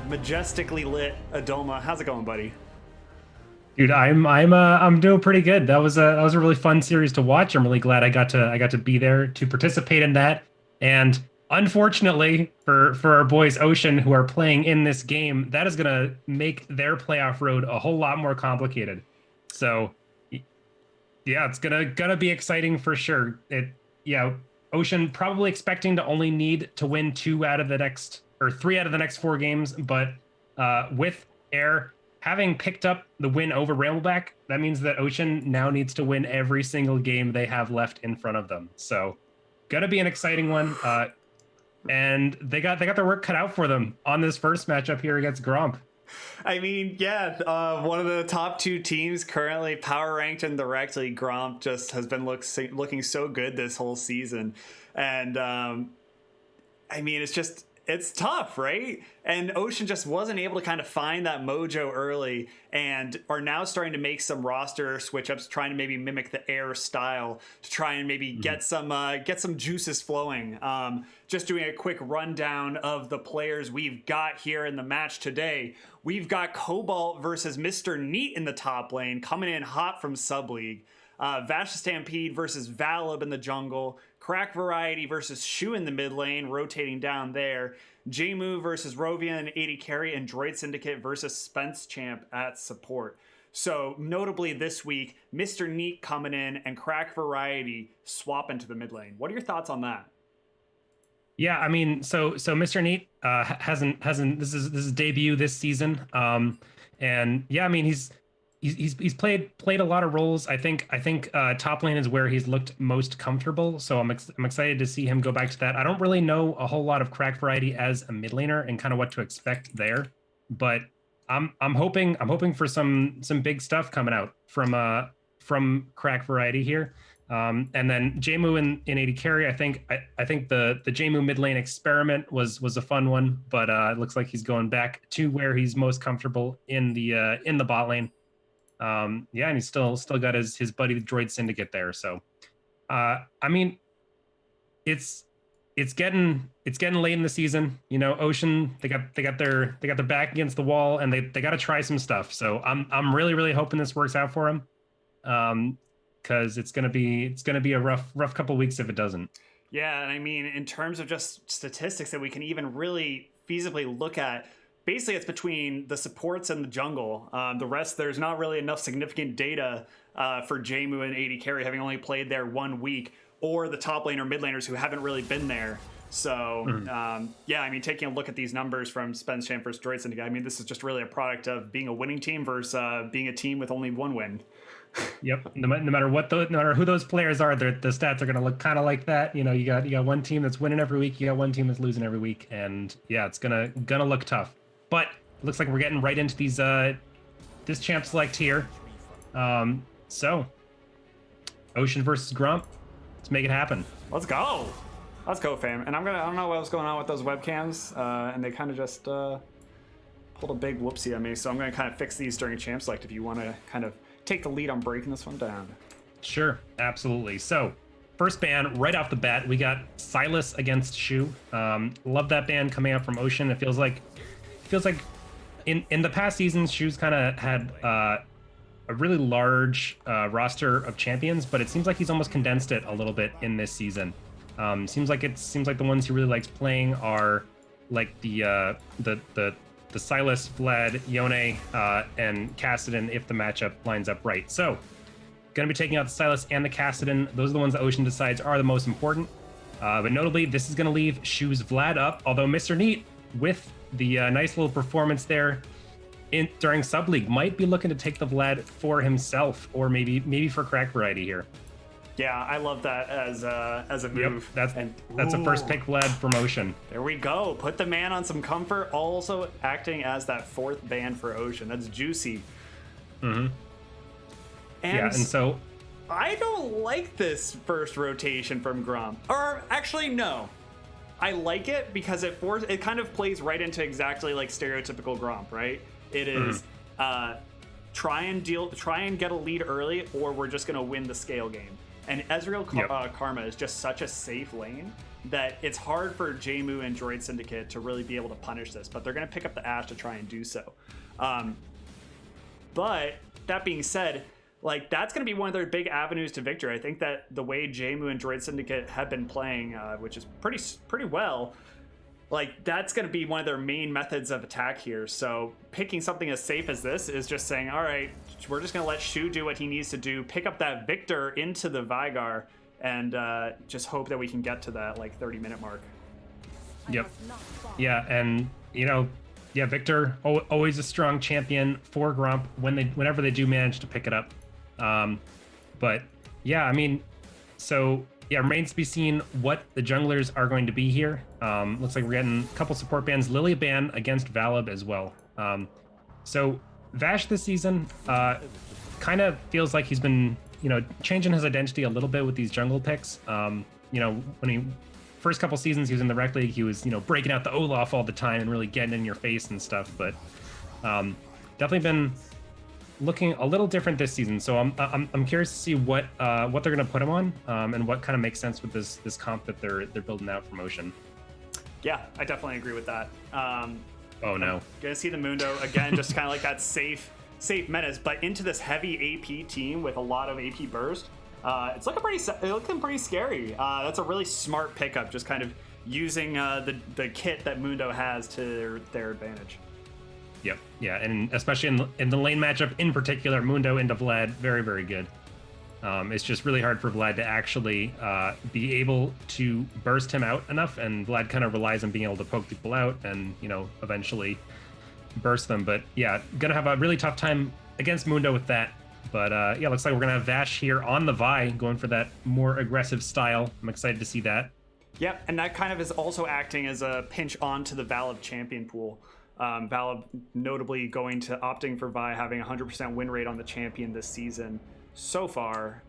Majestically lit Adoma. How's it going, buddy? Dude, I'm doing pretty good. That was a really fun series to watch. I'm really glad I got to be there to participate in that. And unfortunately for our boys Ocean who are playing in this game, that is gonna make their playoff road a whole lot more complicated. So yeah, it's gonna be exciting for sure. Ocean probably expecting to only need to win two out of the next or three out of the next four games, but with Air having picked up the win over Ramelback, that means that Ocean now needs to win every single game they have left in front of them. So, gonna be an exciting one. And they got their work cut out for them on this first matchup here against Gromp. I mean, yeah, one of the top two teams currently power ranked and directly. Gromp just has been looking so good this whole season, and I mean, it's tough, right? And Ocean just wasn't able to kind of find that mojo early and are now starting to make some roster switch ups, trying to maybe mimic the Air style to try and maybe get some juices flowing. Just doing a quick rundown of the players we've got here in the match today. We've got Cobalt versus Mr. Neat in the top lane, coming in hot from sub league. Vash Stampede versus Valib in the jungle. Crack Variety versus Shu in the mid lane, rotating down there. Jmu versus Rovia and AD Carry, and Droid Syndicate versus Spence Champ at support. So notably this week, Mr. Neat coming in and Crack Variety swap into the mid lane. What are your thoughts on that? Yeah, I mean, so Mr. Neat hasn't this is debut this season. And yeah, I mean he's played a lot of roles. I think top lane is where he's looked most comfortable. So I'm excited to see him go back to that. I don't really know a whole lot of Crack Variety as a mid laner and kind of what to expect there, but I'm hoping for some big stuff coming out from Crack Variety here. And then Jmu in AD carry, I think the Jmu mid lane experiment was a fun one, but it looks like he's going back to where he's most comfortable in the bot lane. And he's still got his buddy the Droid Syndicate there. So I mean it's getting late in the season. You know, Ocean, they got their back against the wall and they got to try some stuff. So I'm really hoping this works out for him. Because it's gonna be a rough couple weeks if it doesn't. Yeah, and I mean, in terms of just statistics that we can even really feasibly look at, basically it's between the supports and the jungle. The rest, there's not really enough significant data for Jmu and AD Carry having only played there 1 week, or the top laner, mid laners who haven't really been there. So, yeah, I mean, taking a look at these numbers from Spence Champ versus Droid Syndicate, I mean, this is just really a product of being a winning team versus being a team with only one win. Yep. No matter who those players are, the stats are going to look kind of like that. You know, you got one team that's winning every week, you got one team that's losing every week, and yeah, it's gonna look tough. But it looks like we're getting right into these this champ select here. So Ocean versus Grump. Let's make it happen. Let's go, fam. And I don't know what's going on with those webcams, and they kind of just pulled a big whoopsie on me. So I'm gonna kind of fix these during a champ select. If you want to kind of take the lead on breaking this one down. Sure, absolutely. So first ban right off the bat, we got Silas against Shu. Love that ban coming out from Ocean. It feels like in the past seasons, Shu's kind of had a really large roster of champions, but it seems like he's almost condensed it a little bit in this season. Seems like the ones he really likes playing are like the Silas, Vlad, Yone, and Kassadin if the matchup lines up right. So going to be taking out the Silas and the Kassadin. Those are the ones that Ocean decides are the most important. But notably, this is going to leave Shu's Vlad up, although Mr. Neat, with the nice little performance there during Sub League, might be looking to take the Vlad for himself, or maybe for Crack Variety here. Yeah, I love that as a move. Yep, that's a first pick Vlad promotion. There we go. Put the man on some comfort, also acting as that fourth ban for Ocean. That's juicy. Mm-hmm. And so I don't like this first rotation from Gromp. Or actually, no. I like it because it kind of plays right into exactly like stereotypical Gromp, right? It is try and get a lead early, or we're just gonna win the scale game. And Ezreal Karma is just such a safe lane that it's hard for JMU and Droid Syndicate to really be able to punish this, but they're going to pick up the Ashe to try and do so. But that being said, like that's going to be one of their big avenues to victory. I think that the way JMU and Droid Syndicate have been playing, which is pretty well, like that's going to be one of their main methods of attack here. So picking something as safe as this is just saying, all right, we're just going to let Shu do what he needs to do, pick up that Victor into the Vigar, and just hope that we can get to that like 30-minute mark. Yep. Yeah, and Victor always a strong champion for Gromp whenever they do manage to pick it up. But yeah, I mean, so yeah, remains to be seen what the junglers are going to be here. Looks like we're getting a couple support bans. Lily ban against Valib as well. So Vash this season kind of feels like he's been, changing his identity a little bit with these jungle picks. When he first couple seasons he was in the rec league, he was, breaking out the Olaf all the time and really getting in your face and stuff. But definitely been looking a little different this season. So I'm curious to see what they're going to put him on, and what kind of makes sense with this comp that they're building out from Ocean. Yeah, I definitely agree with that. Oh no, I'm gonna see the Mundo again, just kind of like that safe menace, but into this heavy AP team with a lot of AP burst. It's looking pretty scary. That's a really smart pickup, just kind of using the kit that Mundo has to their advantage. Yep. Yeah, and especially in the lane matchup in particular, Mundo into Vlad, very, very good. It's just really hard for Vlad to actually be able to burst him out enough, and Vlad kind of relies on being able to poke people out and, eventually burst them. But yeah, gonna have a really tough time against Mundo with that. But yeah, looks like we're gonna have Vash here on the Vi, going for that more aggressive style. I'm excited to see that. Yep, and that kind of is also acting as a pinch onto the Valib champion pool. Valib notably opting for Vi, having 100% win rate on the champion this season so far.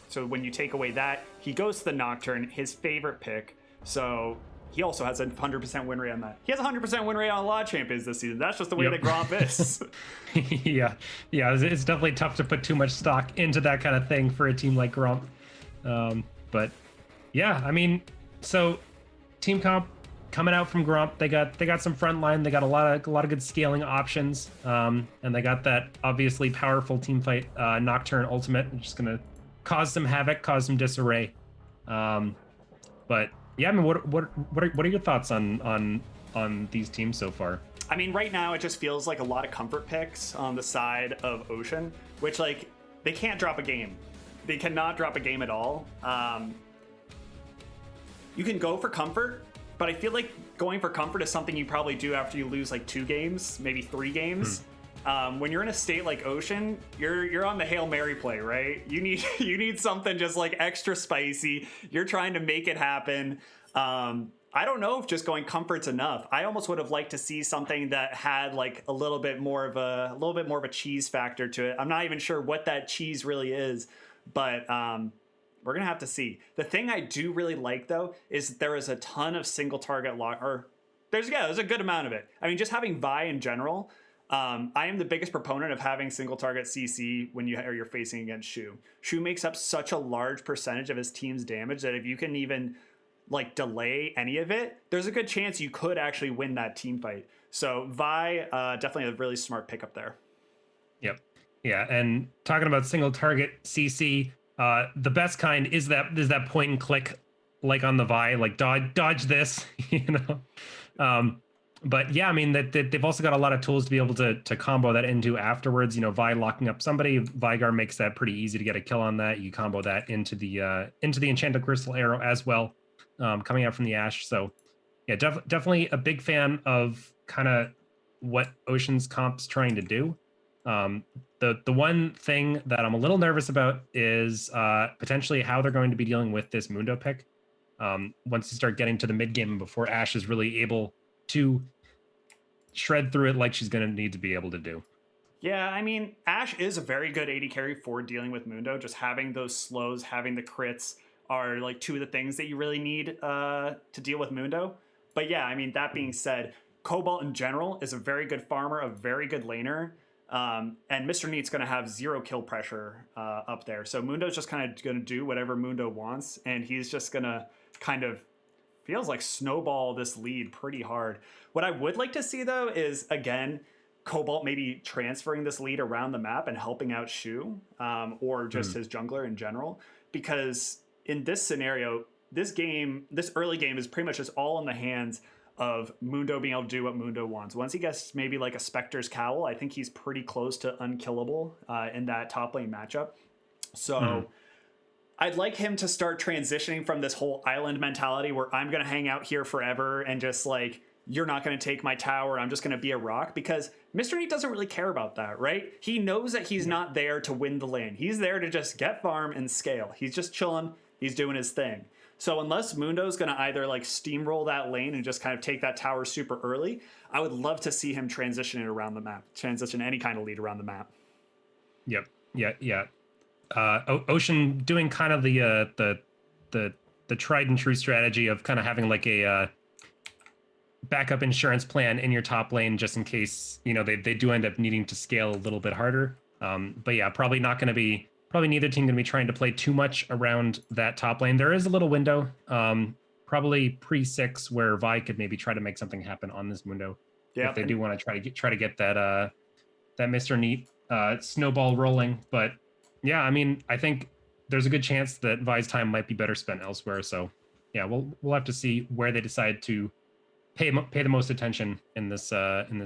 So when you take away that, he goes to the Nocturne, his favorite pick. So he also has a 100% win rate on that. He has a 100% win rate on a lot of champions this season. That's just the way that Gromp is. Yeah, it's definitely tough to put too much stock into that kind of thing for a team like Gromp. But yeah, I mean, so team comp coming out from Gromp, they got some front line, they got a lot of good scaling options, and they got that obviously powerful team fight Nocturne ultimate, which is gonna cause some havoc, cause some disarray. But yeah, I mean, what are your thoughts on these teams so far? I mean, right now it just feels like a lot of comfort picks on the side of Ocean, which like they can't drop a game. They cannot drop a game at all. You can go for comfort, but I feel like going for comfort is something you probably do after you lose like 2 games, maybe 3 games. When you're in a state like Ocean, you're on the Hail Mary play, right? You need something just like extra spicy. You're trying to make it happen. I don't know if just going comfort's enough. I almost would have liked to see something that had like a little bit more of a cheese factor to it. I'm not even sure what that cheese really is, but we're gonna have to see. The thing I do really like though is there is a ton of single target lock, or there's a good amount of it. I mean, just having Vi in general. I am the biggest proponent of having single target CC when you're facing against Shu. Shu makes up such a large percentage of his team's damage that if you can even like delay any of it, there's a good chance you could actually win that team fight. So Vi, definitely a really smart pickup there. Yep. Yeah, and talking about single target CC, the best kind is that point and click like on the Vi, like dodge this, you know. But yeah, I mean that they've also got a lot of tools to be able to combo that into afterwards. You know, Vi locking up somebody, Vigar makes that pretty easy to get a kill on that. You combo that into the enchanted crystal arrow as well, coming out from the ash. So yeah, definitely a big fan of kind of what Ocean's comp's trying to do. The one thing that I'm a little nervous about is potentially how they're going to be dealing with this Mundo pick. Once you start getting to the mid game and before Ash is really able to shred through it like she's going to need to be able to do. Yeah, I mean, Ash is a very good AD carry for dealing with Mundo. Just having those slows, having the crits are like two of the things that you really need to deal with Mundo. But yeah, I mean, that being said, Cobalt in general is a very good farmer, a very good laner. And Mr. Neat's going to have 0 kill pressure up there. So Mundo's just kind of going to do whatever Mundo wants. And he's just going to kind of, feels like, snowball this lead pretty hard. What I would like to see, though, is, again, Cobalt maybe transferring this lead around the map and helping out Shu, or just his jungler in general. Because in this scenario, this early game is pretty much just all in the hands of Mundo being able to do what Mundo wants. Once he gets maybe like a Spectre's Cowl, I think he's pretty close to unkillable in that top lane matchup. So I'd like him to start transitioning from this whole island mentality where I'm going to hang out here forever and just like, you're not going to take my tower, I'm just going to be a rock, because Mr. Neat doesn't really care about that, right? He knows that he's not there to win the lane. He's there to just get farm and scale. He's just chilling. He's doing his thing. So unless Mundo's going to either like steamroll that lane and just kind of take that tower super early, I would love to see him transition it around the map, transition any kind of lead around the map. Yep. Yeah. Ocean doing kind of the tried and true strategy of kind of having like a backup insurance plan in your top lane just in case, you know, they do end up needing to scale a little bit harder. But yeah, probably neither team going to be trying to play too much around that top lane. There is a little window, probably pre-6, where Vi could maybe try to make something happen on this Mundo. Yeah, if they do want to try to get that Mr. Neat snowball rolling. But yeah, I mean, I think there's a good chance that Vi's time might be better spent elsewhere. So yeah, we'll have to see where they decide to pay the most attention in this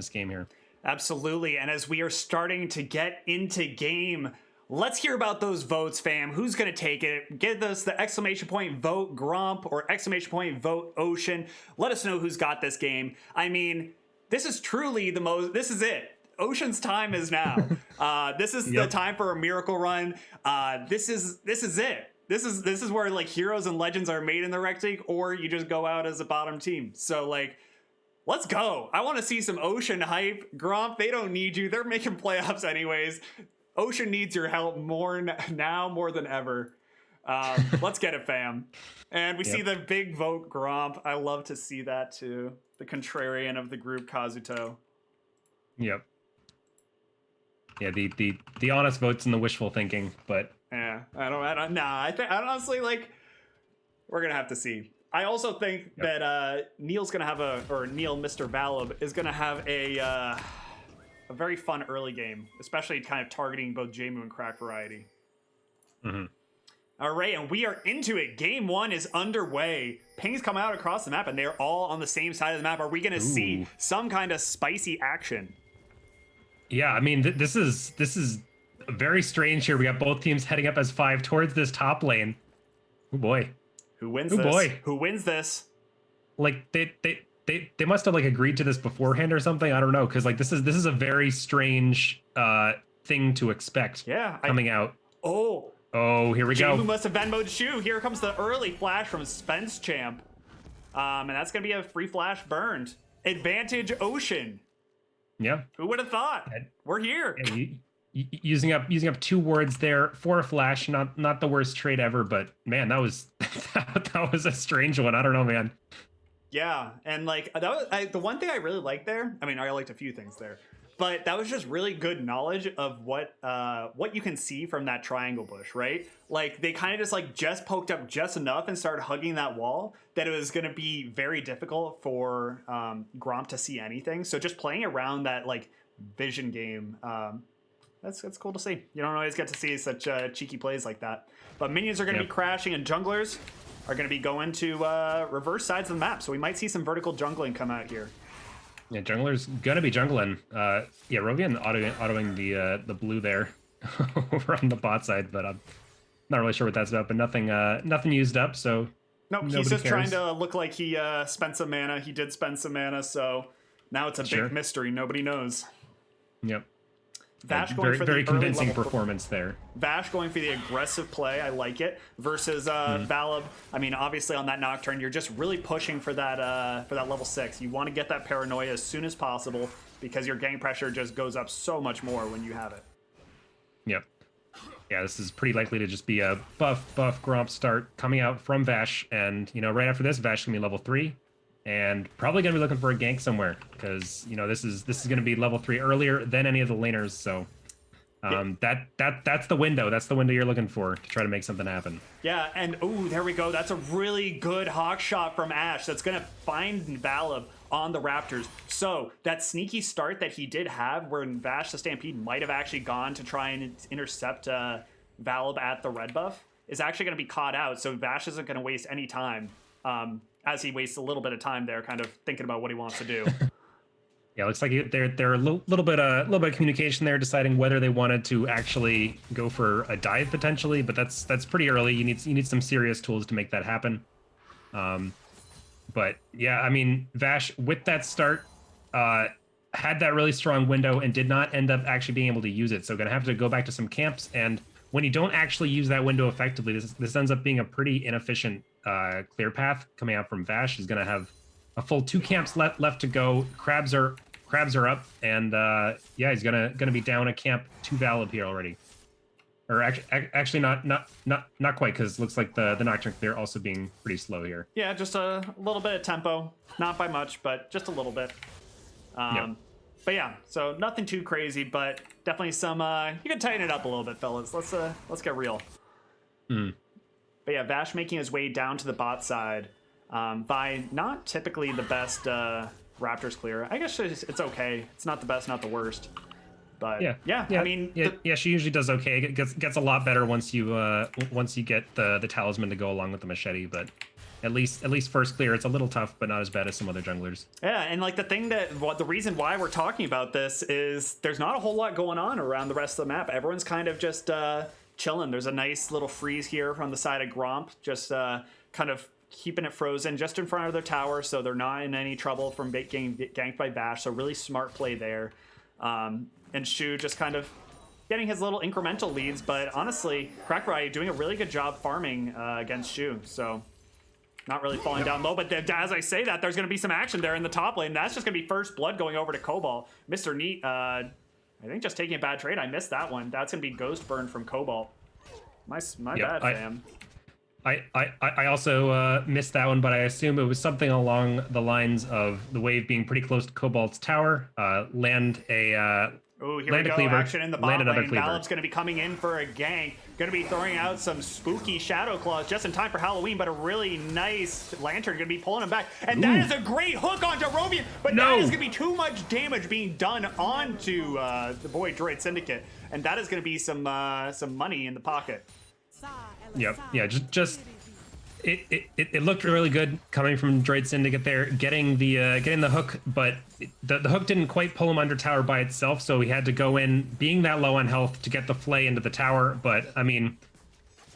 game here. Absolutely, and as we are starting to get into game, let's hear about those votes, fam. Who's going to take it? Give us the exclamation point vote Gromp or exclamation point vote Ocean. Let us know who's got this game. I mean, this is truly this is it. Ocean's time is now. This is the time for a miracle run. This is it. This is where like heroes and legends are made in the Rec League, or you just go out as a bottom team. So like, let's go. I want to see some Ocean hype. Gromp, they don't need you. They're making playoffs anyways. Ocean needs your help more now more than ever. Let's get it, fam. And we see the big vote Gromp. I love to see that too. The contrarian of the group, Kazuto. Yep. Yeah, the honest votes and the wishful thinking, but yeah, I don't know. I honestly, like, we're gonna have to see. I also think that Neil's gonna have Neil, Mr. Valib, is gonna have a very fun early game, especially kind of targeting both Jmu and Crack Variety. All right, and we are into it. Game 1 is underway. Pings come out across the map, and they're all on the same side of the map. Are we gonna see some kind of spicy action? Yeah, I mean, this is very strange here. We got both teams heading up as 5 towards this top lane. Oh boy. Who wins this? Who wins this? Like they must have like agreed to this beforehand or something. I don't know, because like this is a very strange thing to expect coming out. Oh, here we go. Who must have Venmo'd Shu. Here comes the early flash from Spence Champ. And that's gonna be a free flash burned. Advantage Ocean. Yeah. Who would have thought? We're here. Using up 2 wards there for a flash, not the worst trade ever, but man, that was that was a strange one. I don't know, man. Yeah, and like that was the one thing I really liked there. I mean, I liked a few things there, but that was just really good knowledge of what you can see from that triangle bush, right? Like they kind of just poked up just enough and started hugging that wall that it was going to be very difficult for Gromp to see anything. So just playing around that like vision game. That's cool to see. You don't always get to see such cheeky plays like that. But minions are going to be crashing, and junglers, are going to be going to reverse sides of the map. So we might see some vertical jungling come out here. Yeah, jungler's gonna be jungling. Yeah, Rovian autoing the blue there over on the bot side, but I'm not really sure what that's about. But nothing used up, so nope. He's just trying to look like he spent some mana. He did spend some mana, so now it's a big mystery. Nobody knows. Yep. Vash going for very the convincing performance there. Vash going for the aggressive play, I like it. Versus Valib, I mean, obviously on that Nocturne, you're just really pushing for that level 6. You want to get that paranoia as soon as possible because your gang pressure just goes up so much more when you have it. Yep. Yeah, this is pretty likely to just be a buff Gromp start coming out from Vash, and right after this, Vash is gonna be level 3. And probably gonna be looking for a gank somewhere because this is gonna be level 3 earlier than any of the laners. So that's the window. That's the window you're looking for to try to make something happen. Yeah, and there we go. That's a really good hawk shot from Ashe. That's gonna find Valib on the Raptors. So that sneaky start that he did have, where Vash the Stampede might have actually gone to try and intercept Valib at the red buff, is actually gonna be caught out. So Vash isn't gonna waste any time. As he wastes a little bit of time there, kind of thinking about what he wants to do. Yeah, looks like they're a little bit of communication there, deciding whether they wanted to actually go for a dive potentially, but that's pretty early. You need some serious tools to make that happen. But yeah, I mean, Vash with that start had that really strong window and did not end up actually being able to use it. So gonna have to go back to some camps, and when you don't actually use that window effectively, this ends up being a pretty inefficient clear path coming out from Vash. He's gonna have a full 2 camps left to go. Crabs are up, and yeah, he's gonna be down a camp to Valib here already. Or actually not quite, because it looks like the Nocturne clear also being pretty slow here. Yeah, just a little bit of tempo, not by much, but just a little bit. Yep. But yeah, so nothing too crazy, but definitely some. You can tighten it up a little bit, fellas. Let's get real. But yeah, Vash making his way down to the bot side by not typically the best Raptors clear. I guess it's okay. It's not the best, not the worst. But yeah. I mean, she usually does okay. It gets a lot better once you get the talisman to go along with the machete. But at least first clear, it's a little tough, but not as bad as some other junglers. Yeah, and like the reason why we're talking about this is there's not a whole lot going on around the rest of the map. Everyone's kind of just chilling. There's a nice little freeze here from the side of Gromp, just kind of keeping it frozen just in front of their tower, so they're not in any trouble from getting ganked by Vash. So really smart play there. And Shu just kind of getting his little incremental leads, but honestly, Crackbright doing a really good job farming against Shu. So not really falling down low, but as I say that, there's going to be some action there in the top lane. That's just going to be first blood going over to Cobalt. Mr. Neat, I think just taking a bad trade. I missed that one. That's going to be Ghost Burn from Cobalt. My bad, fam. I also missed that one, but I assume it was something along the lines of the wave being pretty close to Cobalt's tower. Land a oh, here we go. Cleaver, action in the bot lane. Cleaver. Valib's going to be coming in for a gank. Going to be throwing out some spooky Shadow Claws just in time for Halloween, but a really nice Lantern going to be pulling him back. And that is a great hook onto Rovian, but that is going to be too much damage being done onto the boy Droid Syndicate. And that is going to be some money in the pocket. Yep. Yeah, just it looked really good coming from Droid Syndicate there, getting the hook, but the hook didn't quite pull him under tower by itself, so he had to go in, being that low on health, to get the flay into the tower. But I mean,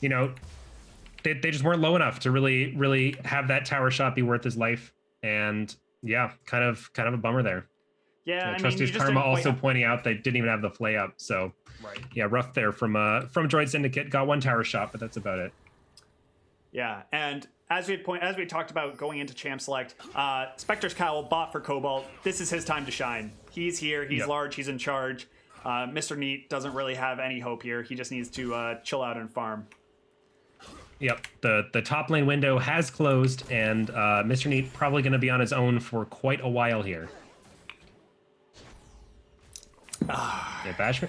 they just weren't low enough to really have that tower shot be worth his life. And yeah, kind of a bummer there. Yeah, Trusty's Karma also pointing out they didn't even have the flay up, so right. Yeah, rough there from Droid Syndicate. Got one tower shot, but that's about it. Yeah, and as we talked about going into Champ Select, Spectre's Cowl bought for Cobalt. This is his time to shine. He's here. He's large. He's in charge. Mr. Neat doesn't really have any hope here. He just needs to chill out and farm. Yep, the top lane window has closed, and Mr. Neat probably going to be on his own for quite a while here. Yeah,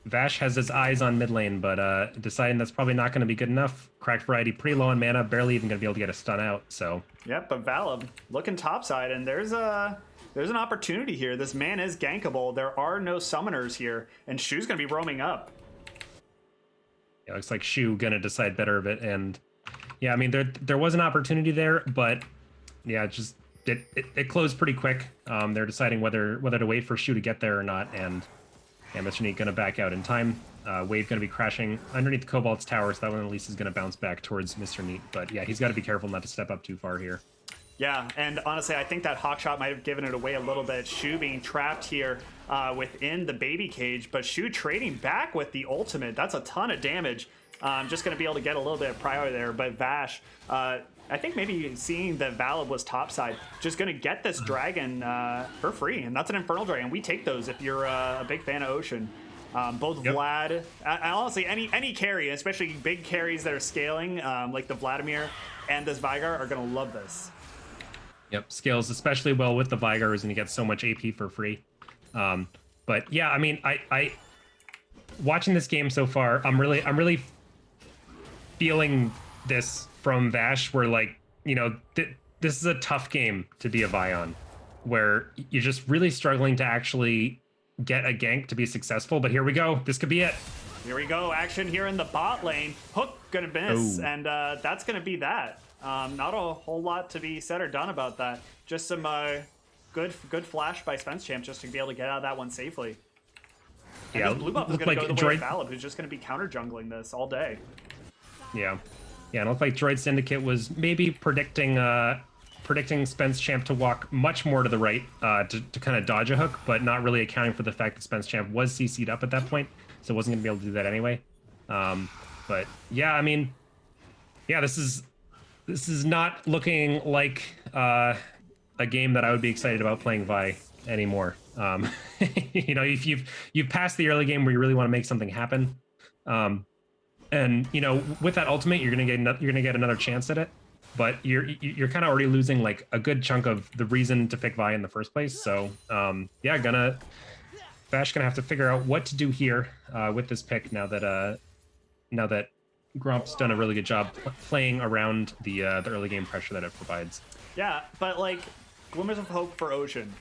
Vash has his eyes on mid lane, but deciding that's probably not going to be good enough. Cracked Variety pretty low on mana, barely even going to be able to get a stun out. So yep, but Valib looking topside, and there's an opportunity here. This man is gankable. There are no summoners here, and Shu's going to be roaming up. Yeah, looks like Shu going to decide better of it, and Yeah, I mean, there was an opportunity there, but yeah, it closed pretty quick. They're deciding whether to wait for Shu to get there or not, and Mr. Neat gonna back out in time. Wave gonna be crashing underneath the Cobalt's tower, so that one at least is gonna bounce back towards Mr. Neat. But yeah, he's got to be careful not to step up too far here. Yeah, and honestly, I think that hawk shot might have given it away a little bit. Shu being trapped here within the baby cage, but Shu trading back with the ultimate. That's a ton of damage. Just going to be able to get a little bit of prior there, but Vash, I think maybe seeing that Valid was topside, just going to get this dragon for free, and that's an Infernal Dragon. We take those if you're a big fan of Ocean. Both yep. Vlad, honestly, any carry, especially big carries that are scaling, like the Vladimir and this Vigar, are going to love this. Yep, scales especially well with the Vigar, is going to get so much AP for free. But yeah, I mean, I watching this game so far, I'm really feeling this from Vash, where like, you know, this is a tough game to be a Vi on, where you're just really struggling to actually get a gank to be successful. But here we go. This could be it. Here we go. Action here in the bot lane. Hook gonna miss, and that's gonna be that. Not a whole lot to be said or done about that. Just some good flash by Spence Champ just to be able to get out of that one safely. And yeah, blue buff is going to go the way of Valib, who's just going to be counter jungling this all day. Yeah, yeah. It looked like Droid Syndicate was maybe predicting Spence Champ to walk much more to the right to kind of dodge a hook, but not really accounting for the fact that Spence Champ was CC'd up at that point, so wasn't going to be able to do that anyway. But yeah, I mean, yeah, this is not looking like a game that I would be excited about playing Vi anymore. You know, if you've passed the early game where you really want to make something happen, and you know, with that ultimate, you're gonna get another chance at it, but you're kind of already losing like a good chunk of the reason to pick Vi in the first place. So yeah, Vash gonna have to figure out what to do here with this pick now that Gromp's done a really good job playing around the early game pressure that it provides. Yeah, but like glimmers of hope for Ocean.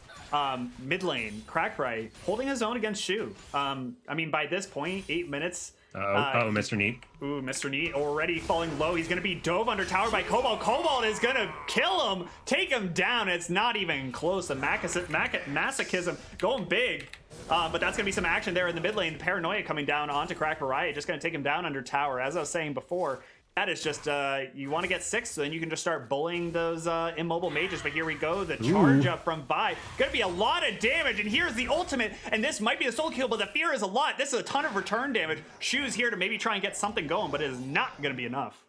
Mid lane, Crackray holding his own against Shu. I mean, by this point, 8 minutes. Mr. Neat. Ooh, Mr. Neat already falling low. He's gonna be dove under tower by Cobalt. Cobalt is gonna kill him, take him down. It's not even close. The masochism going big. But that's going to be some action there in the mid lane. The Paranoia coming down onto Crack Variety, just going to take him down under tower. As I was saying before, that is just, you want to get 6, so then you can just start bullying those immobile mages. But here we go, the charge up from Vi. Going to be a lot of damage, and here's the ultimate. And this might be a soul kill, but the fear is a lot. This is a ton of return damage. Shu's here to maybe try and get something going, but it is not going to be enough.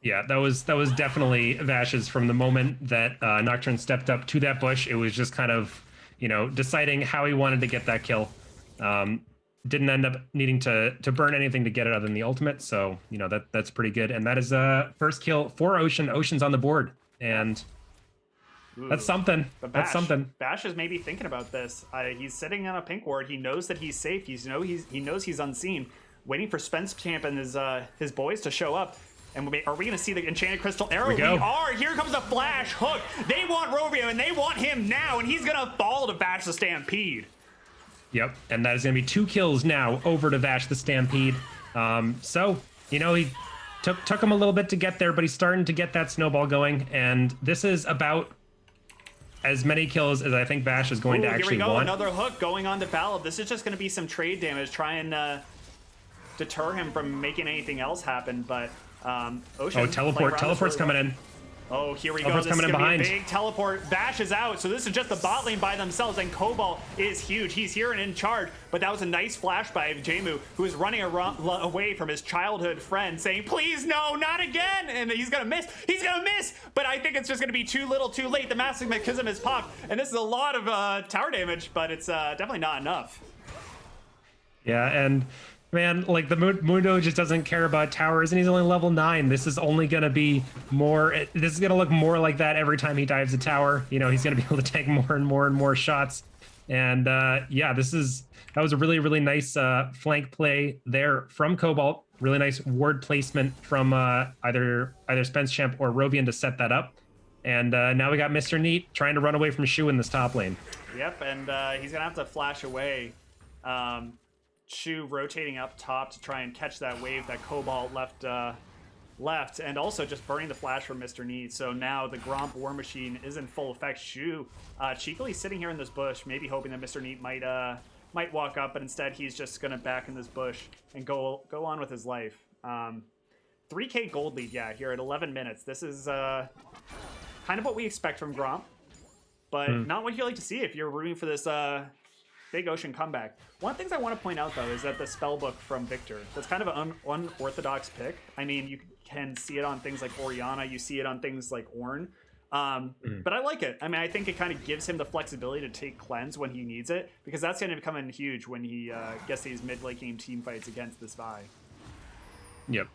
Yeah, that was definitely Vash's from the moment that Nocturne stepped up to that bush. It was just kind of, you know, deciding how he wanted to get that kill. Didn't end up needing to burn anything to get it other than the ultimate. So, you know, that's pretty good. And that is first kill for Ocean. Ocean's on the board. And that's something. That's something. Bash is maybe thinking about this. He's sitting on a pink ward. He knows that he's safe. He knows he's unseen. Waiting for Spence Champ and his boys to show up. And are we going to see the Enchanted Crystal Arrow? We are. Here comes the Flash Hook. They want Rovio, and they want him now, and he's going to fall to Vash the Stampede. Yep, and that is going to be 2 kills now over to Vash the Stampede. So, you know, he took him a little bit to get there, but he's starting to get that snowball going, and this is about as many kills as I think Vash is going to actually want. Here we go, another hook going on to Valib. This is just going to be some trade damage, try and deter him from making anything else happen, but... Ocean, teleport's coming in. Oh, here we go. This is going to be a big teleport. Vash is out, so this is just the bot lane by themselves, and Cobalt is huge. He's here and in charge, but that was a nice flash by Jamu, who is running away from his childhood friend, saying, please, no, not again, and he's going to miss. He's going to miss, but I think it's just going to be too little, too late. The Masochism is popped, and this is a lot of tower damage, but it's definitely not enough. Yeah, and... man, like the Mundo just doesn't care about towers, and he's only level 9. This is only gonna be more. This is gonna look more like that every time he dives a tower. You know, he's gonna be able to take more and more and more shots. And yeah, that was a really nice flank play there from Cobalt. Really nice ward placement from either Spence Champ or Rovian to set that up. And now we got Mr. Neat trying to run away from Shu in this top lane. Yep, and he's gonna have to flash away. Shu rotating up top to try and catch that wave that Cobalt left left, and also just burning the flash from Mr. Neat. So now the Gromp War Machine is in full effect. Shu cheekily sitting here in this bush, maybe hoping that Mr. Neat might walk up, but instead he's just gonna back in this bush and go on with his life. 3K gold lead, yeah, here at 11 minutes. This is kind of what we expect from Gromp, but not what you like to see if you're rooting for this big Ocean comeback. One of the things I want to point out, though, is that the spellbook from Victor, that's kind of an unorthodox pick. I mean, you can see it on things like Orianna, you see it on things like Ornn, but I like it. I mean, I think it kind of gives him the flexibility to take cleanse when he needs it, because that's going to become huge when he gets these mid-late game team fights against this Vi. Yep.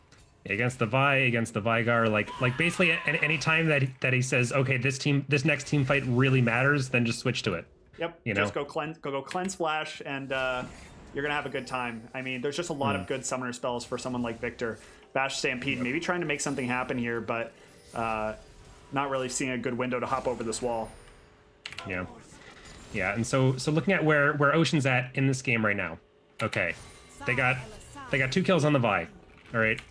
Against the Vi, against the Vigar, like basically any time that he says, okay, this next team fight really matters, then just switch to it. Yep. Just go cleanse flash, and you're gonna have a good time. I mean, there's just a lot of good summoner spells for someone like Victor. Bash Stampede, maybe trying to make something happen here, but not really seeing a good window to hop over this wall. Yeah. Yeah, and so looking at where Ocean's at in this game right now. Okay. They got 2 kills on the Vi. All right.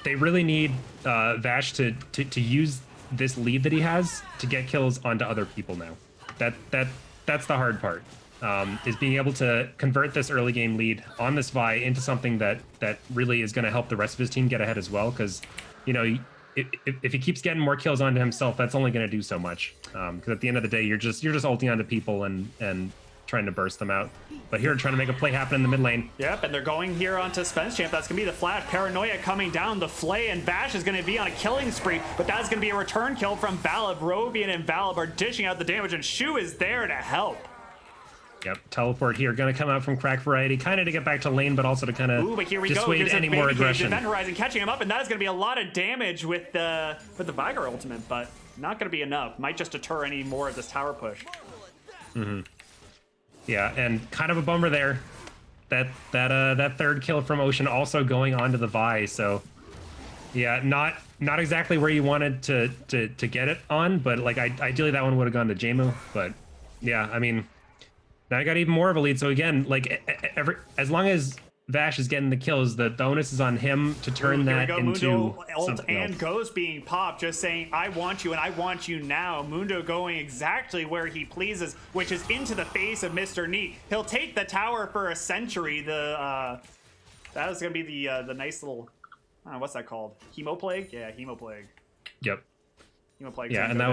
They really need Vash to use this lead that he has to get kills onto other people now. That's the hard part, is being able to convert this early game lead on this Vi into something that really is going to help the rest of his team get ahead as well. Because, you know, if he keeps getting more kills onto himself, that's only going to do so much. Because at the end of the day, you're just ulting onto people and trying to burst them out. But here, trying to make a play happen in the mid lane. Yep, and they're going here onto Spence Champ. That's going to be the flash. Paranoia coming down the flay, and Bash is going to be on a killing spree, but that's going to be a return kill from Valib. Rovian and Valib are dishing out the damage, and Shu is there to help. Yep, teleport here, going to come out from Crack Variety, kind of to get back to lane, but also to kind of dissuade any more aggression. Event Horizon catching him up, and that is going to be a lot of damage with the Vigar ultimate, but not going to be enough. Might just deter any more of this tower push. Yeah, and kind of a bummer there. That third kill from Ocean also going on to the Vi. So yeah, not exactly where you wanted to get it on, but like ideally that one would have gone to Jemu. But yeah, I mean, now I got even more of a lead. So again, like as long as Vash is getting the kills, the onus is on him to turn that into Mundo ult something and else. Ghost being popped, just saying, I want you and I want you now. Mundo going exactly where he pleases, which is into the face of Mr. Neat. He'll take the tower for a century. That is going to be the nice little, I don't know, what's that called? Hemoplague? Yeah, Hemoplague. Yep. Hemoplague. Yeah, and that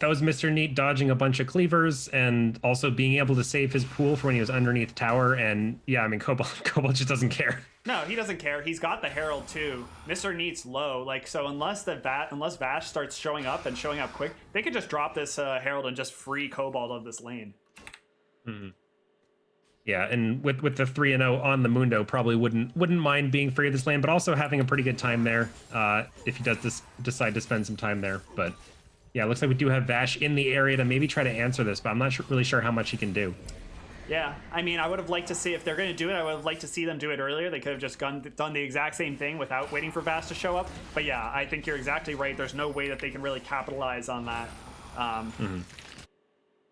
was Mr. Neat dodging a bunch of cleavers and also being able to save his pool for when he was underneath the tower. And yeah, I mean, Cobalt just doesn't care. No, he doesn't care. He's got the Herald too. Mr. Neat's low, like, so unless Vash starts showing up and showing up quick, they could just drop this Herald and just free Cobalt of this lane. Yeah, and with the 3-0 on the Mundo, probably wouldn't mind being free of this lane, but also having a pretty good time there if he does decide to spend some time there. But yeah, it looks like we do have Vash in the area to maybe try to answer this, but I'm not really sure how much he can do. Yeah, I mean, I would have liked to see, if they're going to do it, I would have liked to see them do it earlier. They could have just done the exact same thing without waiting for Vash to show up. But yeah, I think you're exactly right. There's no way that they can really capitalize on that.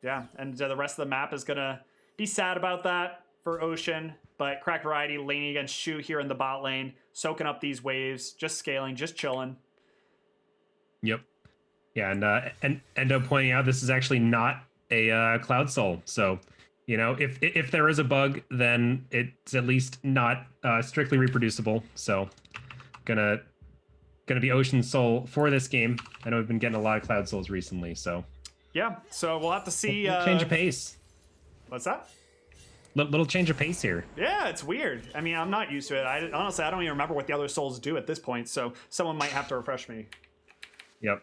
Yeah, and the rest of the map is going to be sad about that for Ocean. But Crack Variety laning against Shu here in the bot lane, soaking up these waves, just scaling, just chilling. Yep. Yeah, and end up pointing out this is actually not a Cloud Soul. So, you know, if there is a bug, then it's at least not strictly reproducible. So, gonna be Ocean Soul for this game. I know we've been getting a lot of Cloud Souls recently, so yeah. So we'll have to see. Change of pace. What's that? Little change of pace here. Yeah, it's weird. I mean, I'm not used to it. Honestly, I don't even remember what the other souls do at this point. So someone might have to refresh me. Yep.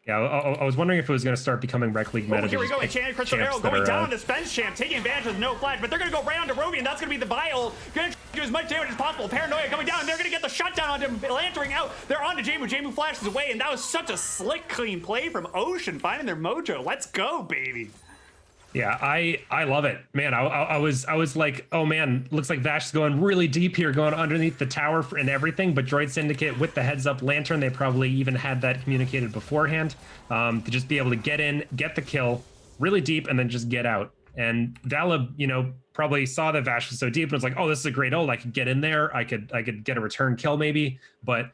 Yeah, I was wondering if it was going to start becoming Rec League meta. Here we go. Enchanted Crystal Arrow going down to Spence Champ, taking advantage with no flash, but they're going to go right onto Rovi, and that's going to be the Vial. Going to do as much damage as possible. Paranoia coming down, and they're going to get the shutdown onto him, lantering out. They're on to Jemu. Jemu flashes away, and that was such a slick, clean play from Ocean, finding their mojo. Let's go, baby. Yeah, I love it, man. I was like, oh man, looks like Vash is going really deep here, going underneath the tower and everything. But Droid Syndicate with the heads up lantern, they probably even had that communicated beforehand to just be able to get in, get the kill really deep, and then just get out. And Valib, probably saw that Vash was so deep and was like, oh, this is a great ult. I could get in there. I could get a return kill maybe. But,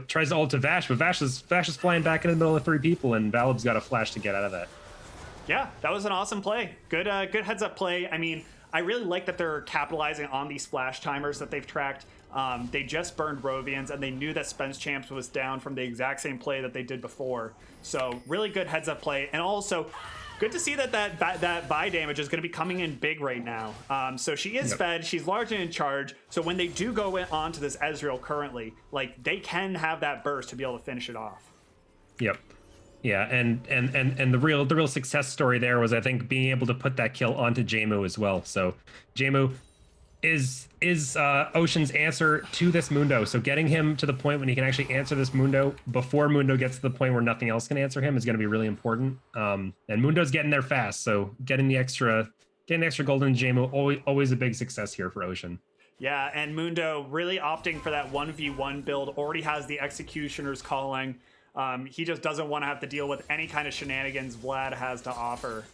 tries to ult to Vash, but Vash is flying back in the middle of 3 people, and Valib's got a flash to get out of that. Yeah, that was an awesome play. Good heads up play. I mean, I really like that they're capitalizing on these flash timers that they've tracked. They just burned Rovians, and they knew that Spence Champs was down from the exact same play that they did before. So really good heads up play, and also good to see that buy damage is going to be coming in big right now. So she is fed. She's largely in charge. So when they do go on to this Ezreal currently, like, they can have that burst to be able to finish it off. Yep. Yeah, and the real success story there was, I think, being able to put that kill onto Jmu as well. So Jmu is Ocean's answer to this Mundo. So getting him to the point when he can actually answer this Mundo before Mundo gets to the point where nothing else can answer him is going to be really important. And Mundo's getting there fast, so getting the extra golden Jmu always a big success here for Ocean. Yeah, and Mundo really opting for that 1v1 build, already has the Executioner's calling. He just doesn't want to have to deal with any kind of shenanigans Vlad has to offer.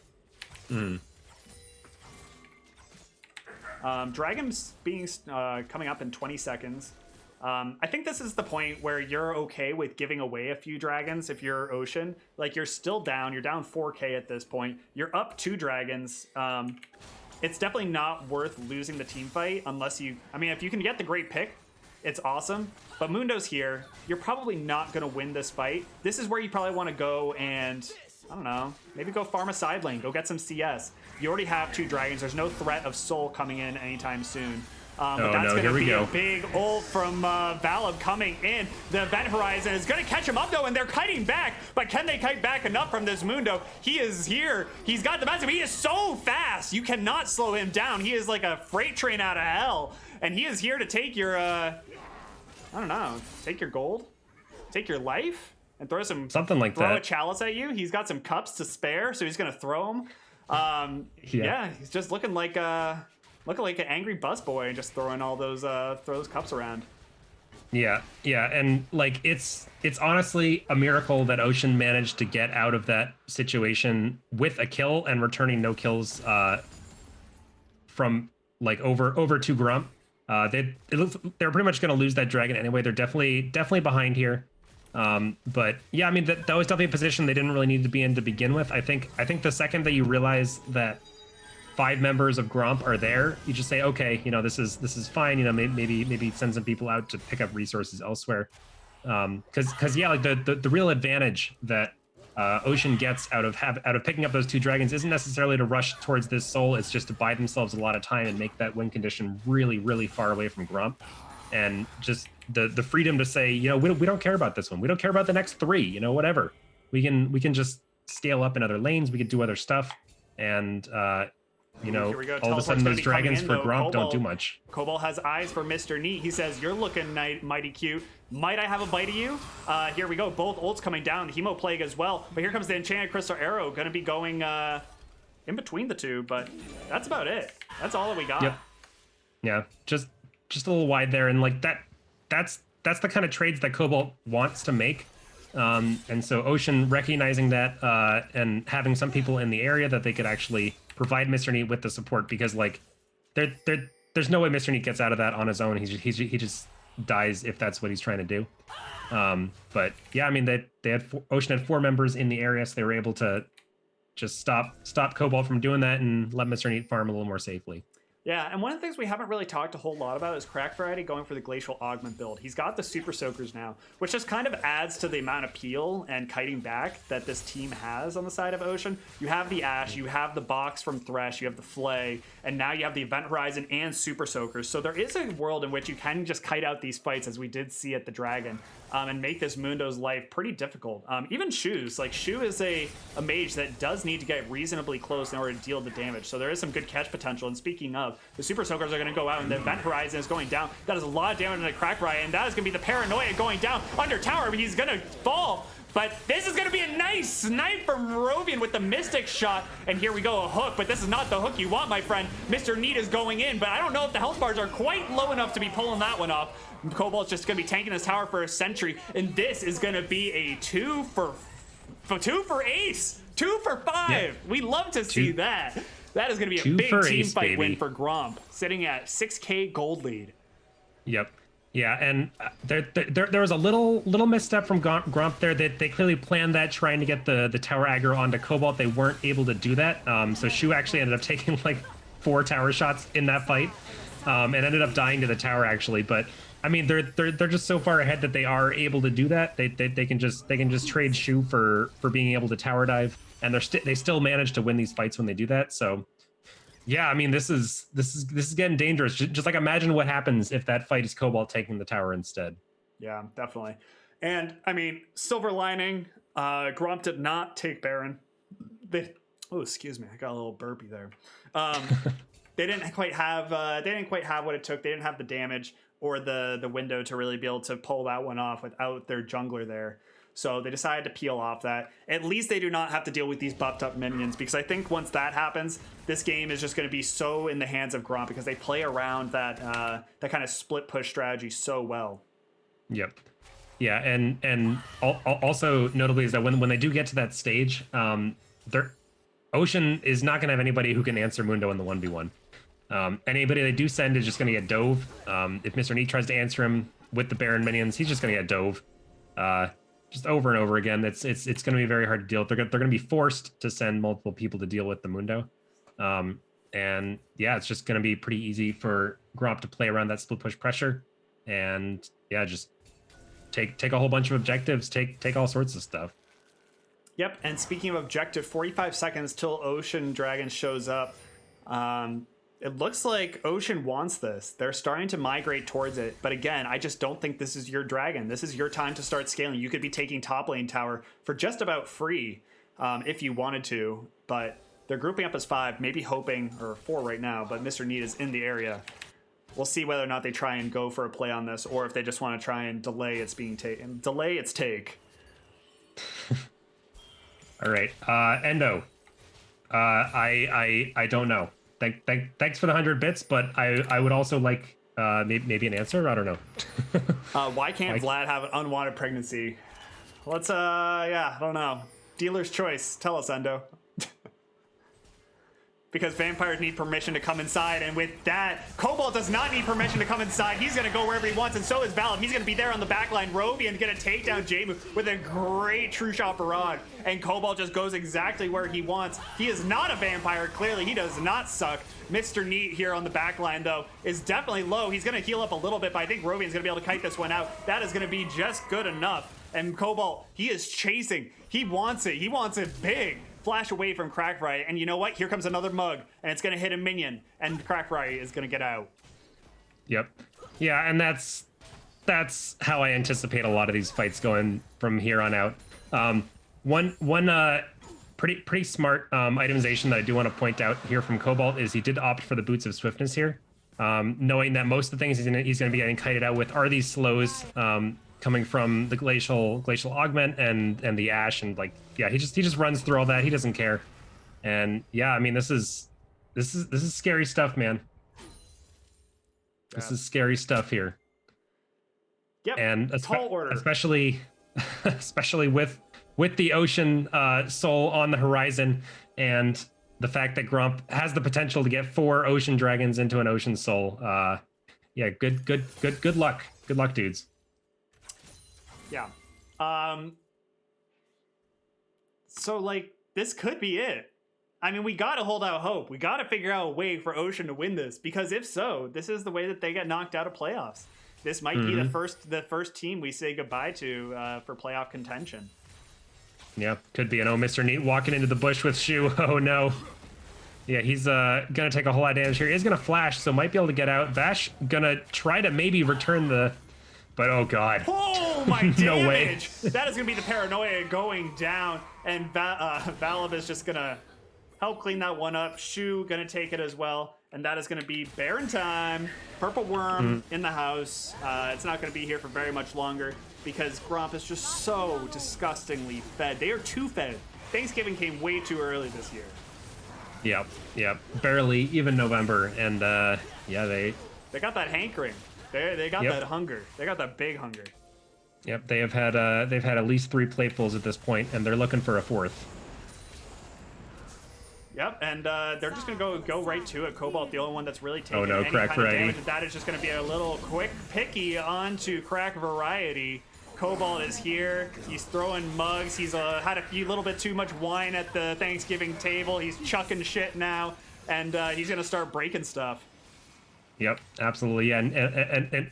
Dragon's coming up in 20 seconds. I think this is the point where you're okay with giving away a few dragons if you're Ocean. Like, you're still down. You're down 4K at this point. You're up 2 dragons. It's definitely not worth losing the team fight unless you... I mean, if you can get the great pick, it's awesome. But Mundo's here. You're probably not going to win this fight. This is where you probably want to go and, I don't know, maybe go farm a side lane. Go get some CS. You already have 2 dragons. There's no threat of Soul coming in anytime soon. But that's going to be a big ult from Valib coming in. The Event Horizon is going to catch him up, though, and they're kiting back. But can they kite back enough from this Mundo? He is here. He's got the massive. He is so fast. You cannot slow him down. He is like a freight train out of hell. And he is here to take your... I don't know, take your gold, take your life, and throw something like that. Throw a chalice at you. He's got some cups to spare, so he's gonna throw them. Yeah, he's just looking like an angry busboy, just throwing all those cups around. Yeah, and like it's honestly a miracle that Ocean managed to get out of that situation with a kill and returning no kills from like over to Gromp. They're pretty much going to lose that dragon anyway. They're definitely behind here. But yeah, I mean, that was definitely a position they didn't really need to be in to begin with. I think the second that you realize that 5 members of Gromp are there, you just say, okay, this is fine. Maybe send some people out to pick up resources elsewhere. Because yeah, like the real advantage that Ocean gets out of picking up those 2 dragons isn't necessarily to rush towards this soul. It's just to buy themselves a lot of time and make that win condition really, really far away from Gromp, and just the freedom to say, we don't care about this one. We don't care about the next 3. Whatever. We can just scale up in other lanes. We can do other stuff, and all of a sudden those dragons for Gromp don't do much. Cobalt has eyes for Mr. Neat. He says, "You're looking mighty cute. Might I have a bite of you?" Here we go. Both ults coming down. Hemo Plague as well. But here comes the Enchanted Crystal Arrow. Going to be going in between the 2. But that's about it. That's all that we got. Yep. Yeah. Just a little wide there. And like that's the kind of trades that Cobalt wants to make. And so Ocean recognizing that and having some people in the area that they could actually provide Mr. Neat with the support, because like there's no way Mr. Neat gets out of that on his own. He just dies if that's what he's trying to do. But yeah, I mean, Ocean had 4 members in the area, so they were able to just stop Cobalt from doing that and let Mr. Neat farm a little more safely. Yeah, and one of the things we haven't really talked a whole lot about is Crack Variety going for the Glacial Augment build. He's got the Super Soakers now, which just kind of adds to the amount of peel and kiting back that this team has on the side of Ocean. You have the Ashe, you have the box from Thresh, you have the Flay, and now you have the Event Horizon and Super Soakers. So there is a world in which you can just kite out these fights, as we did see at the Dragon, and make this Mundo's life pretty difficult. Even Shu's, like Shu is a mage that does need to get reasonably close in order to deal the damage. So there is some good catch potential. And speaking of, the Super Soakers are going to go out, and the Event Horizon is going down. That is a lot of damage on the Crack Riot, and that is going to be the Paranoia going down under tower. But he's going to fall. But this is going to be a nice snipe from Rovian with the Mystic shot. And here we go, a hook. But this is not the hook you want, my friend. Mr. Neat is going in, but I don't know if the health bars are quite low enough to be pulling that one off. Cobalt's just going to be tanking this tower for a sentry. And this is going to be a 2 for ace. 2 for 5. Yeah. We love to see that. That is going to be a Two big for team ace, fight baby. win for Gromp, sitting at 6K gold lead. Yep. Yeah, and there was a little misstep from Gromp there. That they clearly planned that, trying to get the tower aggro onto Cobalt. They weren't able to do that. So Shu actually ended up taking like 4 tower shots in that fight, and ended up dying to the tower actually. But I mean, they're just so far ahead that they are able to do that. They can just trade Shu for being able to tower dive, and they still manage to win these fights when they do that. So. Yeah, I mean, this is getting dangerous. Just like imagine what happens if that fight is Cobalt taking the tower instead. Yeah, definitely. And I mean, silver lining, Gromp did not take Baron. Oh, excuse me, I got a little burpee there. They didn't quite have what it took. They didn't have the damage or the window to really be able to pull that one off without their jungler there. So they decided to peel off that. At least they do not have to deal with these buffed up minions, because I think once that happens, this game is just going to be so in the hands of Gromp, because they play around that kind of split push strategy so well. Yep. Yeah, and also notably is that when they do get to that stage, Ocean is not going to have anybody who can answer Mundo in the 1v1. Anybody they do send is just going to get dove. If Mr. Neat tries to answer him with the Baron minions, he's just going to get dove. Just over and over again. It's going to be very hard to deal with. They're going to be forced to send multiple people to deal with the Mundo. And yeah, it's just going to be pretty easy for Gromp to play around that split push pressure. And yeah, just take a whole bunch of objectives, take all sorts of stuff. Yep, and speaking of objective, 45 seconds till Ocean Dragon shows up. It looks like Ocean wants this. They're starting to migrate towards it. But again, I just don't think this is your dragon. This is your time to start scaling. You could be taking top lane tower for just about free if you wanted to. But they're grouping up as 5, maybe hoping, or 4 right now, but Mr. Neat is in the area. We'll see whether or not they try and go for a play on this, or if they just want to try and delay its being taken. Delay its take. All right, Endo. I don't know. Thanks for the 100 bits, but I would also like maybe an answer. I don't know. Why can't Vlad have an unwanted pregnancy? Let's I don't know. Dealer's choice. Tell us, Endo. Because vampires need permission to come inside, and with that, Cobalt does not need permission to come inside. He's going to go wherever he wants, and so is Valib. He's going to be there on the backline. Rovian going to take down Jamu with a great true shot barrage, and Cobalt just goes exactly where he wants. He is not a vampire, clearly. He does not suck. Mr. Neat here on the backline, though, is definitely low. He's going to heal up a little bit, but I think Rovian's going to be able to kite this one out. That is going to be just good enough. And Cobalt, he is chasing. He wants it. He wants it big. Flash away from Crackfry, and you know what? Here comes another mug, and it's going to hit a minion, and Crackfry is going to get out. Yep. Yeah, and that's how I anticipate a lot of these fights going from here on out. One pretty smart itemization that I do want to point out here from Cobalt is he did opt for the Boots of Swiftness here, knowing that most of the things he's going to be getting kited out with are these slows coming from the glacial augment and the ash, and like yeah, he just runs through all that. He doesn't care. And yeah, I mean, this is scary stuff, man. This is scary stuff here. Yep. And tall order, especially with the Ocean Soul on the horizon, and the fact that Gromp has the potential to get 4 Ocean Dragons into an Ocean Soul. Yeah, good luck. Good luck, dudes. Yeah. So like this could be it. I mean, we got to hold out hope. We got to figure out a way for Ocean to win this, because if so, this is the way that they get knocked out of playoffs. This might be the first team we say goodbye to for playoff contention. Yeah, could be. Mr. Neat walking into the bush with Shu. Oh no. Yeah, he's gonna take a whole lot of damage here. He's gonna flash, so might be able to get out. Vash gonna try to maybe return the, but oh god. Oh my damage! No way. That is gonna be the paranoia going down, and Valib is just gonna help clean that one up. Shu gonna take it as well, and that is gonna be Baron time. Purple Worm in the house. It's not gonna be here for very much longer, because Gromp is just so disgustingly fed. They are too fed. Thanksgiving came way too early this year. Yep. Barely even November, and yeah, they got that hankering. They got that hunger. They got that big hunger. Yep, they've had at least 3 platefuls at this point, and they're looking for a 4th. Yep, and they're just gonna go right to it. Cobalt, the only one that's really Oh taking no, any Crack kind of Variety. damage. That is just gonna be a little quick picky onto Crack Variety. Cobalt is here. He's throwing mugs. He's had a few little bit too much wine at the Thanksgiving table. He's chucking shit now, and he's gonna start breaking stuff. Yep, absolutely. Yeah,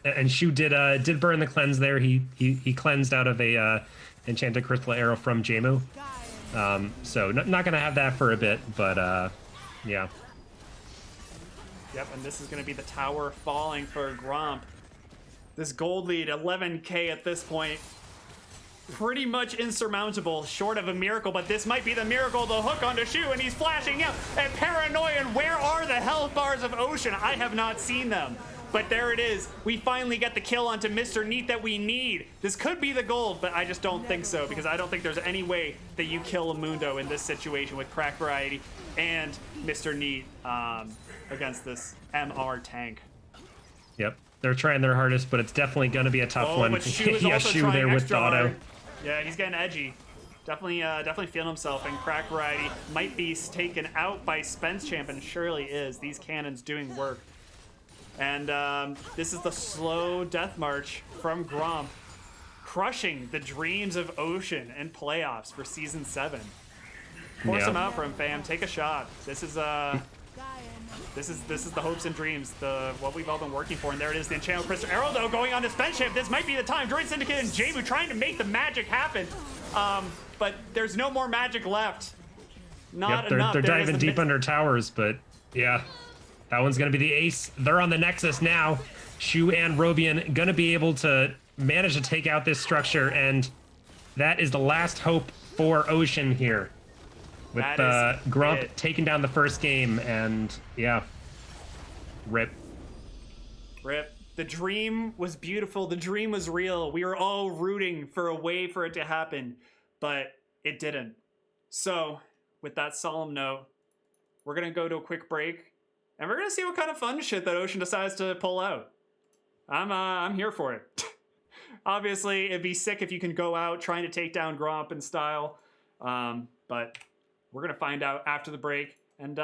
and Shu did burn the cleanse there. He cleansed out of a enchanted crystal arrow from Jemu. So not gonna have that for a bit, but yeah. Yep, and this is gonna be the tower falling for Gromp. This gold lead, 11K at this point. Pretty much insurmountable, short of a miracle, but this might be the miracle. The hook onto Shu, and he's flashing out. And Paranoia, where are the health bars of Ocean? I have not seen them. But there it is. We finally get the kill onto Mr. Neat that we need. This could be the gold, but I just don't think so, because I don't think there's any way that you kill a Mundo in this situation with Crack Variety and Mr. Neat against this MR tank. Yep. They're trying their hardest, but it's definitely going to be a tough one. But Shu is yeah, also Shu trying there with extra auto. hard. Yeah, he's getting edgy. Definitely feeling himself, and Crack Variety might be taken out by Spence Champ, and surely is. These cannons doing work. And this is the slow death march from Gromp, crushing the dreams of Ocean and playoffs for Season 7. Pour some out for him, fam. Take a shot. This is the hopes and dreams, what we've all been working for, and there it is, the Enchanted Crystal Arrow, though, going on to Spence Champ. This might be the time. Droid Syndicate and Jemu trying to make the magic happen, but there's no more magic left. Not enough. They're diving deep under towers, but yeah, that one's gonna be the ace. They're on the Nexus now. Shu and Robian gonna be able to manage to take out this structure, and that is the last hope for Ocean here. With Gromp taking down the first game, and yeah, rip. Rip. The dream was beautiful. The dream was real. We were all rooting for a way for it to happen, but it didn't. So, with that solemn note, we're gonna go to a quick break, and we're gonna see what kind of fun shit that Ocean decides to pull out. I'm here for it. Obviously, it'd be sick if you can go out trying to take down Gromp in style, but we're going to find out after the break and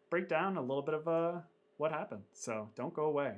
break down a little bit of what happened. So don't go away.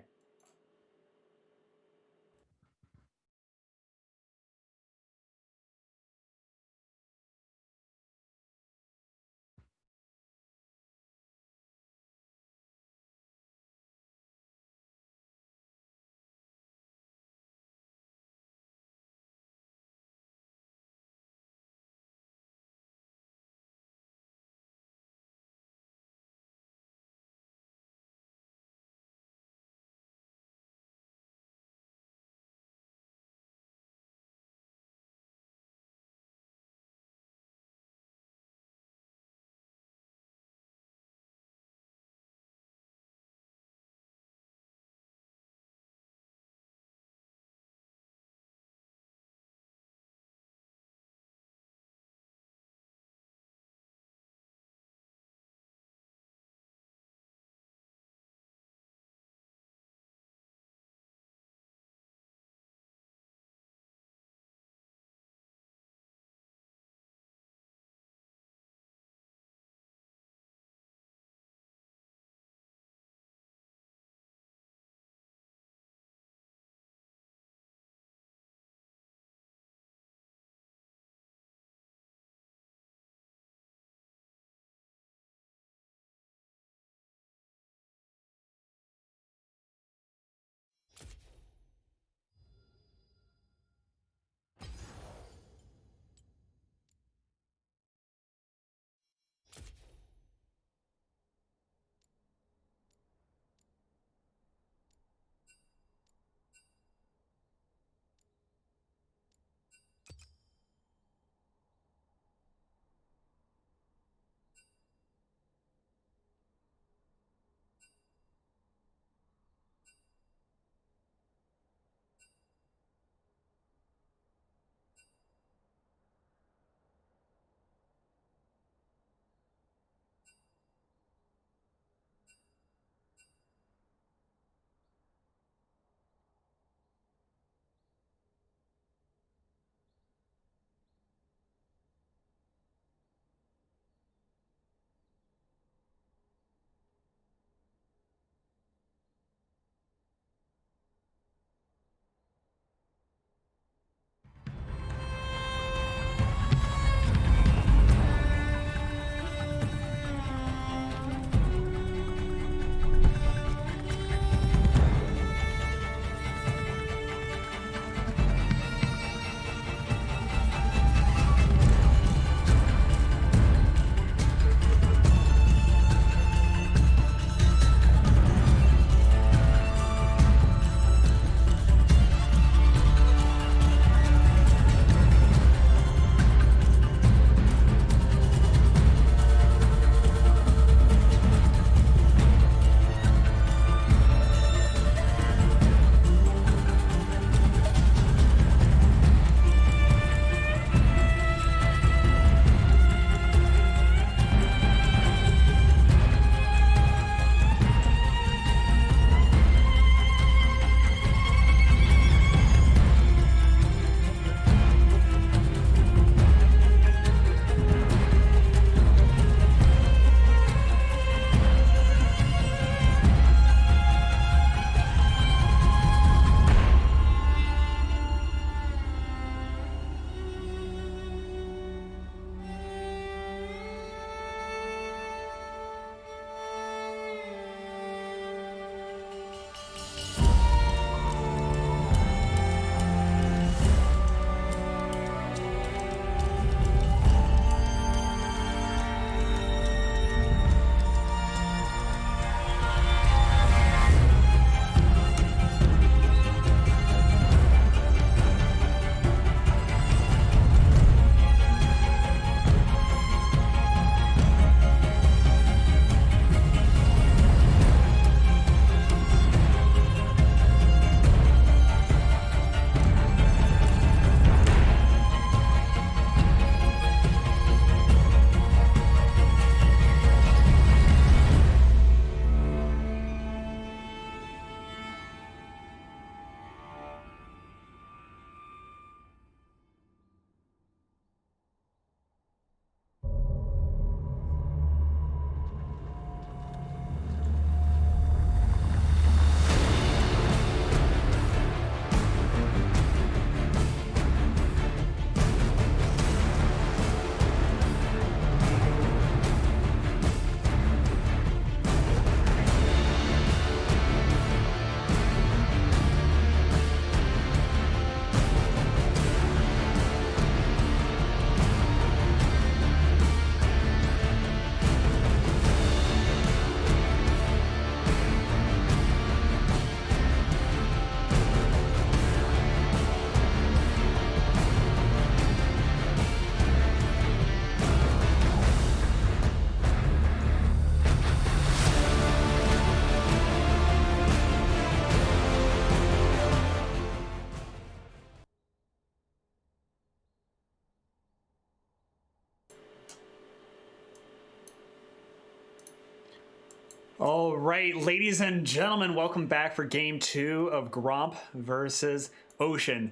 All right, ladies and gentlemen, welcome back for game 2 of Gromp versus Ocean.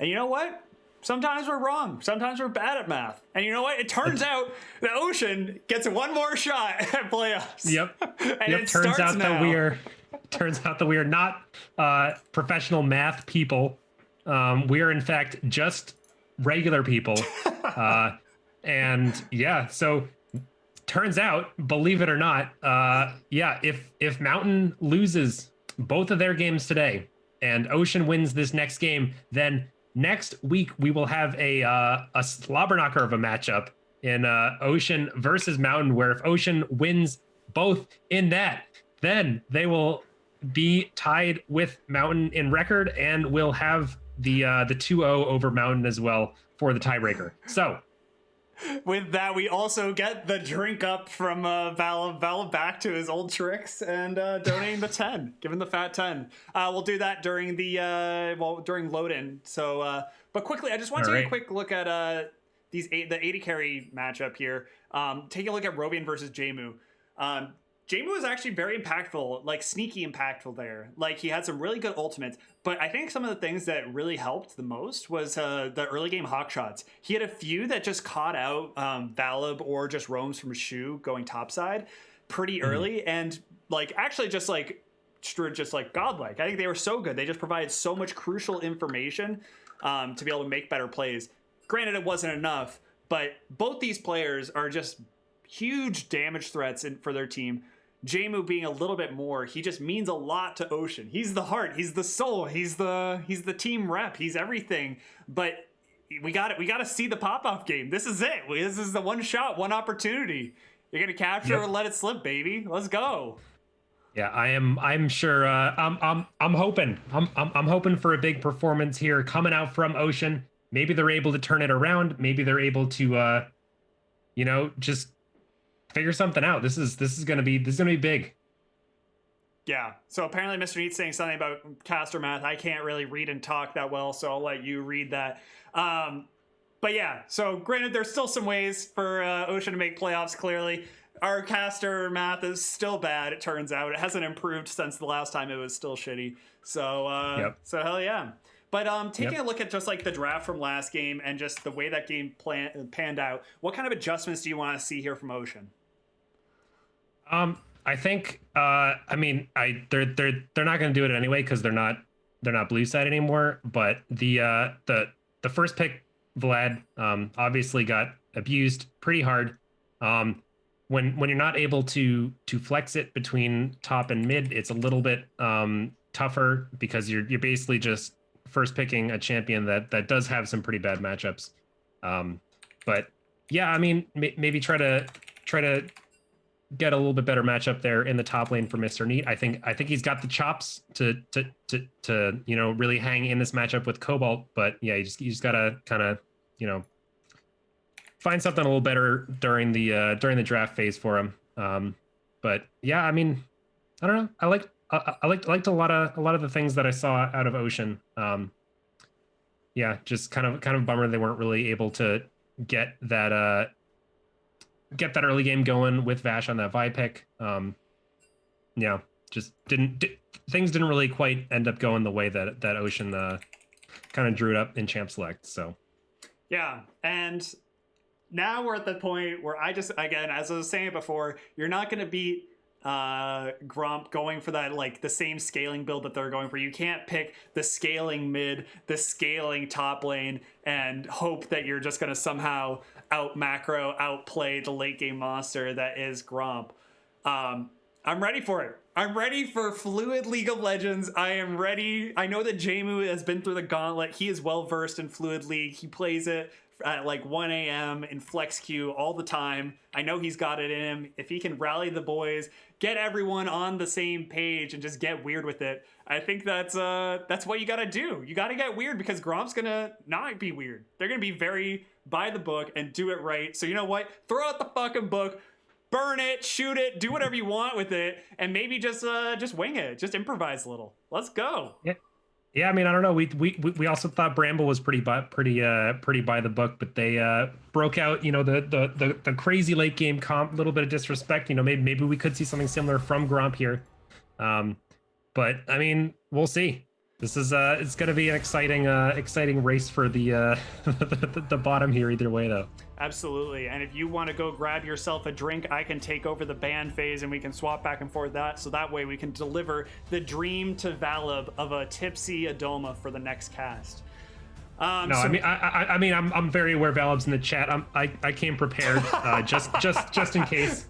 And you know what? Sometimes we're wrong. Sometimes we're bad at math. And you know what? It turns out the Ocean gets one more shot at playoffs. Yep. And Yep. it Turns starts out now. that we are not professional math people. We are in fact just regular people. And yeah, so turns out, believe it or not, yeah, if Mountain loses both of their games today and Ocean wins this next game, then next week we will have a slobber knocker of a matchup in Ocean versus Mountain, where if Ocean wins both in that, then they will be tied with Mountain in record and will have the 2-0 over Mountain as well for the tiebreaker. So with that, we also get the drink up from Val back to his old tricks and donating the 10, giving the fat 10. We'll do that during the during load in. So, but quickly, I just want to take a quick look at the 80 carry matchup here. Take a look at Robian versus Jmu. Jmu was actually very impactful, like sneaky impactful there. Like he had some really good ultimates, but I think some of the things that really helped the most was the early game hawk shots. He had a few that just caught out Valib or just roams from Shu going topside pretty early, and like actually just like godlike. I think they were so good. They just provided so much crucial information to be able to make better plays. Granted, it wasn't enough, but both these players are just huge damage threats for their team. Jmu being a little bit more, he just means a lot to Ocean. He's the heart, he's the soul, he's the team rep, he's everything. But we got to see the pop-off game. This is it. This is the one shot, one opportunity. You're gonna capture or let it slip, baby. Let's go. Yeah, I'm sure. I'm hoping. I'm hoping for a big performance here coming out from Ocean. Maybe they're able to turn it around. Maybe they're able to, just figure something out. This is gonna be big. Yeah. So apparently Mr. Neat's saying something about caster math. I can't really read and talk that well, so I'll let you read that. But yeah, so granted, there's still some ways for Ocean to make playoffs, clearly. Our caster math is still bad, it turns out. It hasn't improved since the last time it was still shitty. So, so hell yeah. But taking a look at just like the draft from last game and just the way that game panned out, what kind of adjustments do you want to see here from Ocean? I think they're not going to do it anyway because they're not blue side anymore. But the first pick, Vlad, obviously got abused pretty hard. When you're not able to flex it between top and mid, it's a little bit tougher because you're basically just first picking a champion that does have some pretty bad matchups. But yeah, I mean, maybe try to get a little bit better matchup there in the top lane for Mr. Neat. I think he's got the chops to really hang in this matchup with Cobalt. But yeah, you just gotta kind of find something a little better during the draft phase for him. But yeah, I mean, I don't know. I liked a lot of the things that I saw out of Ocean. Yeah, just kind of bummer they weren't really able to get that early game going with Vash on that Vi pick. Yeah, just things didn't really quite end up going the way that Ocean kind of drew it up in Champ Select. So yeah, and now we're at the point where again, as I was saying before, you're not going to beat Gromp going for that, like the same scaling build that they're going for. You can't pick the scaling mid, the scaling top lane, and hope that you're just going to somehow outplay the late game monster that is Gromp. I'm ready for it. I'm ready for Fluid League of Legends. I am ready. I know that Jmu has been through the gauntlet. He is well versed in Fluid League. He plays it at like 1 a.m. in flex queue all the time. I know he's got it in him. If he can rally the boys, get everyone on the same page, and just get weird with it, I think that's what you gotta do. You gotta get weird because Gromp's gonna not be weird. They're gonna be very by the book and do it right. So you know what? Throw out the fucking book, burn it, shoot it, do whatever you want with it, and maybe just wing it. Just improvise a little. Let's go. Yeah. Yeah, I mean, I don't know. We also thought Bramble was pretty by the book, but they broke out. You know, the crazy late game comp, a little bit of disrespect. You know, maybe we could see something similar from Gromp here. Um, but I mean, we'll see. This is it's going to be an exciting race for the the bottom here either way though. Absolutely. And if you want to go grab yourself a drink, I can take over the ban phase and we can swap back and forth that. So that way we can deliver the dream to Valib of a tipsy Adoma for the next cast. No, so, I mean, I'm very aware Valib's in the chat. I came prepared, just in case.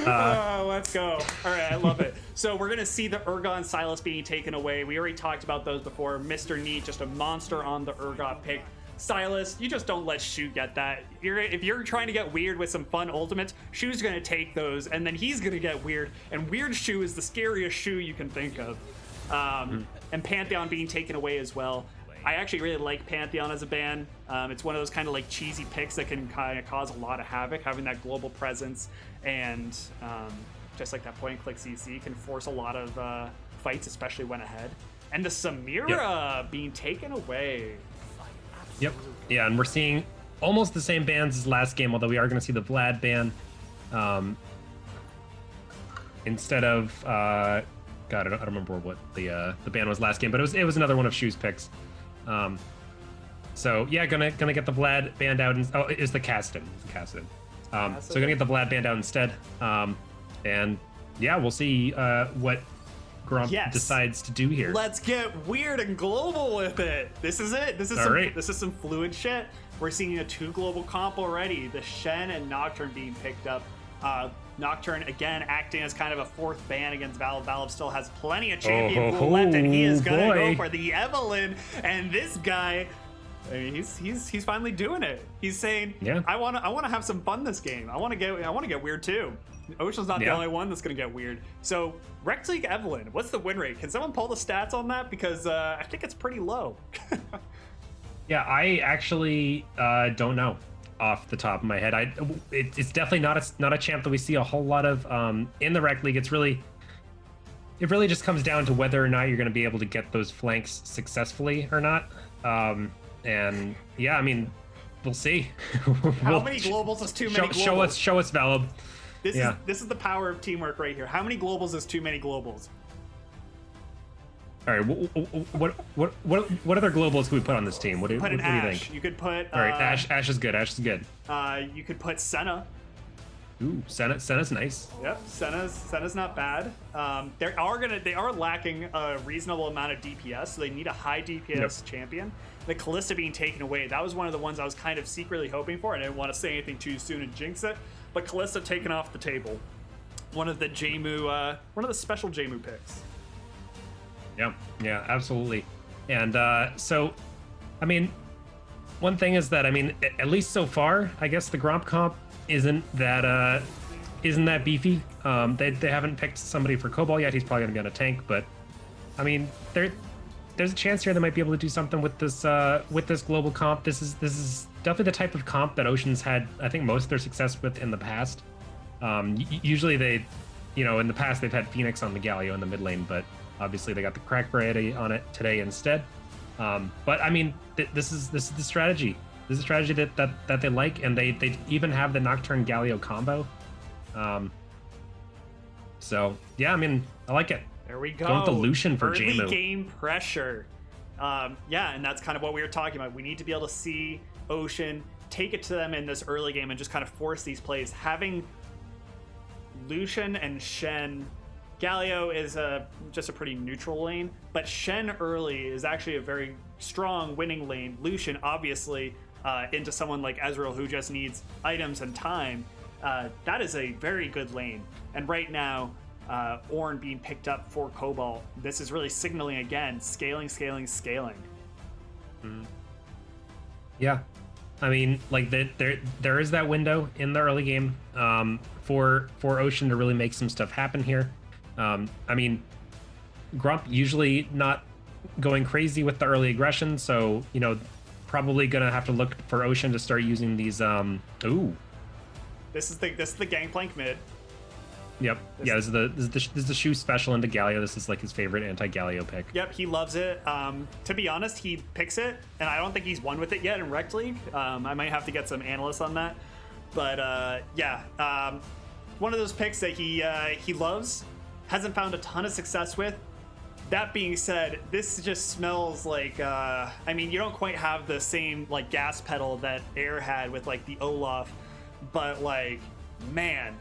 Let's go. All right, I love it. So we're going to see the Urgot and Silas being taken away. We already talked about those before. Mr. Neat, just a monster on the Urgot pick. Silas, you just don't let Shu get that. If you're trying to get weird with some fun ultimates, Shu's going to take those, and then he's going to get weird. And Weird Shu is the scariest Shu you can think of. And Pantheon being taken away as well. I actually really like Pantheon as a ban. It's one of those kind of like cheesy picks that can kind of cause a lot of havoc, having that global presence, and just like that point and click CC can force a lot of fights, especially when ahead. And the Samira being taken away. Yep. Yeah, and we're seeing almost the same bans as last game, although we are going to see the Vlad ban instead of God, I don't remember what the ban was last game, but it was another one of Shu's picks. So yeah, gonna get the Vlad banned out. Is the Caston? So gonna get the Vlad banned out instead. And yeah, we'll see what Gromp decides to do here. Let's get weird and global with it. This is it. This is some fluid shit. We're seeing a 2 global comp already. The Shen and Nocturne being picked up. Nocturne again acting as kind of a 4th ban against Valib. Valib still has plenty of champion pool left, and he is gonna go for the Evelynn. And this guy, I mean, he's finally doing it. He's saying, "Yeah, I wanna have some fun this game. I wanna get weird too." Ocean's not the only one that's gonna get weird. So Rect League Evelynn, what's the win rate? Can someone pull the stats on that? Because I think it's pretty low. Yeah, I actually don't know off the top of my head. It's definitely not a champ that we see a whole lot of in the Rec League. It really just comes down to whether or not you're going to be able to get those flanks successfully or not. And yeah, I mean, we'll see. How many globals is too many globals? Show us Valib. This is the power of teamwork right here. How many globals is too many globals? All right, what other globals could we put on this team? What do you think? You could put. All right, Ash is good. Ash is good. You could put Senna. Ooh, Senna's nice. Yep, Senna's not bad. They are lacking a reasonable amount of DPS, so they need a high DPS champion. The Kalista being taken away, that was one of the ones I was kind of secretly hoping for. I didn't want to say anything too soon and jinx it, but Kalista taken off the table. One of the special Jmu picks. Yeah, absolutely. And so, I mean, one thing is that, I mean, at least so far, I guess the Gromp comp isn't that beefy. They haven't picked somebody for Cobalt yet. He's probably gonna be on a tank, but I mean, there's a chance here they might be able to do something with this global comp. This is definitely the type of comp that Ocean's had, I think, most of their success with in the past. Usually they, in the past they've had Phoenix on the Galio in the mid lane, but obviously they got the crack variety on it today instead. But I mean, this is the strategy. This is a strategy that they like, and they even have the Nocturne Galio combo. So yeah, I mean, I like it. There we go. Going with the Lucian for Early Jmu. game pressure. Yeah, and that's kind of what we were talking about. We need to be able to see Ocean take it to them in this early game and just kind of force these plays. Having Lucian and Shen, Galio is just a pretty neutral lane, but Shen early is actually a very strong winning lane. Lucian, obviously, into someone like Ezreal who just needs items and time. That is a very good lane. And right now, Ornn being picked up for Cobalt, this is really signaling again, scaling. Mm-hmm. Yeah, I mean, like there is that window in the early game for Ocean to really make some stuff happen here. I mean, Gromp usually not going crazy with the early aggression, so probably gonna have to look for Ocean to start using these. Ooh, this is the gangplank mid. Yep. Yeah, this is the shoe special into Galio. This is like his favorite anti-Galio pick. Yep, he loves it. To be honest, he picks it, and I don't think he's won with it yet in Rec League. I might have to get some analysts on that. But yeah, one of those picks that he loves, hasn't found a ton of success with. That being said, this just smells like, I mean, you don't quite have the same like gas pedal that Air had with like the Olaf, but like, man,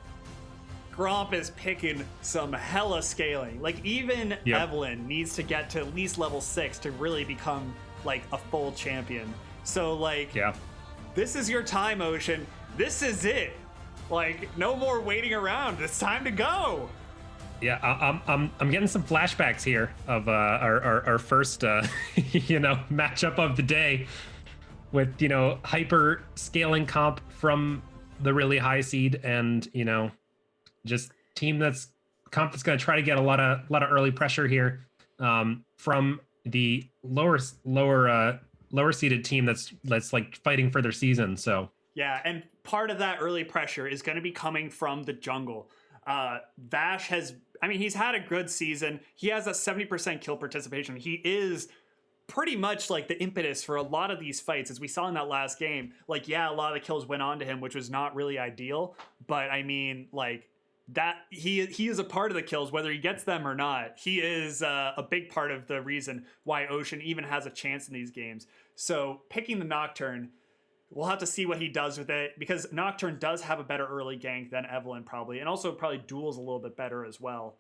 Gromp is picking some hella scaling. Like even Evelyn needs to get to at least level 6 to really become like a full champion. So like, this is your time, Ocean. This is it. Like no more waiting around. It's time to go. Yeah, I'm getting some flashbacks here of our first matchup of the day with hyper scaling comp from the really high seed and just comp that's going to try to get a lot of early pressure here from the lower seeded team that's like fighting for their season. So yeah, and part of that early pressure is going to be coming from the jungle. Vash he's had a good season. He has a 70% kill participation. He is pretty much like the impetus for a lot of these fights, as we saw in that last game. Like, yeah, a lot of the kills went on to him, which was not really ideal. But I mean, like that he is a part of the kills, whether he gets them or not. He is a big part of the reason why Ocean even has a chance in these games. So picking the Nocturne, we'll have to see what he does with it, because Nocturne does have a better early gank than Evelyn probably, and also probably duels a little bit better as well,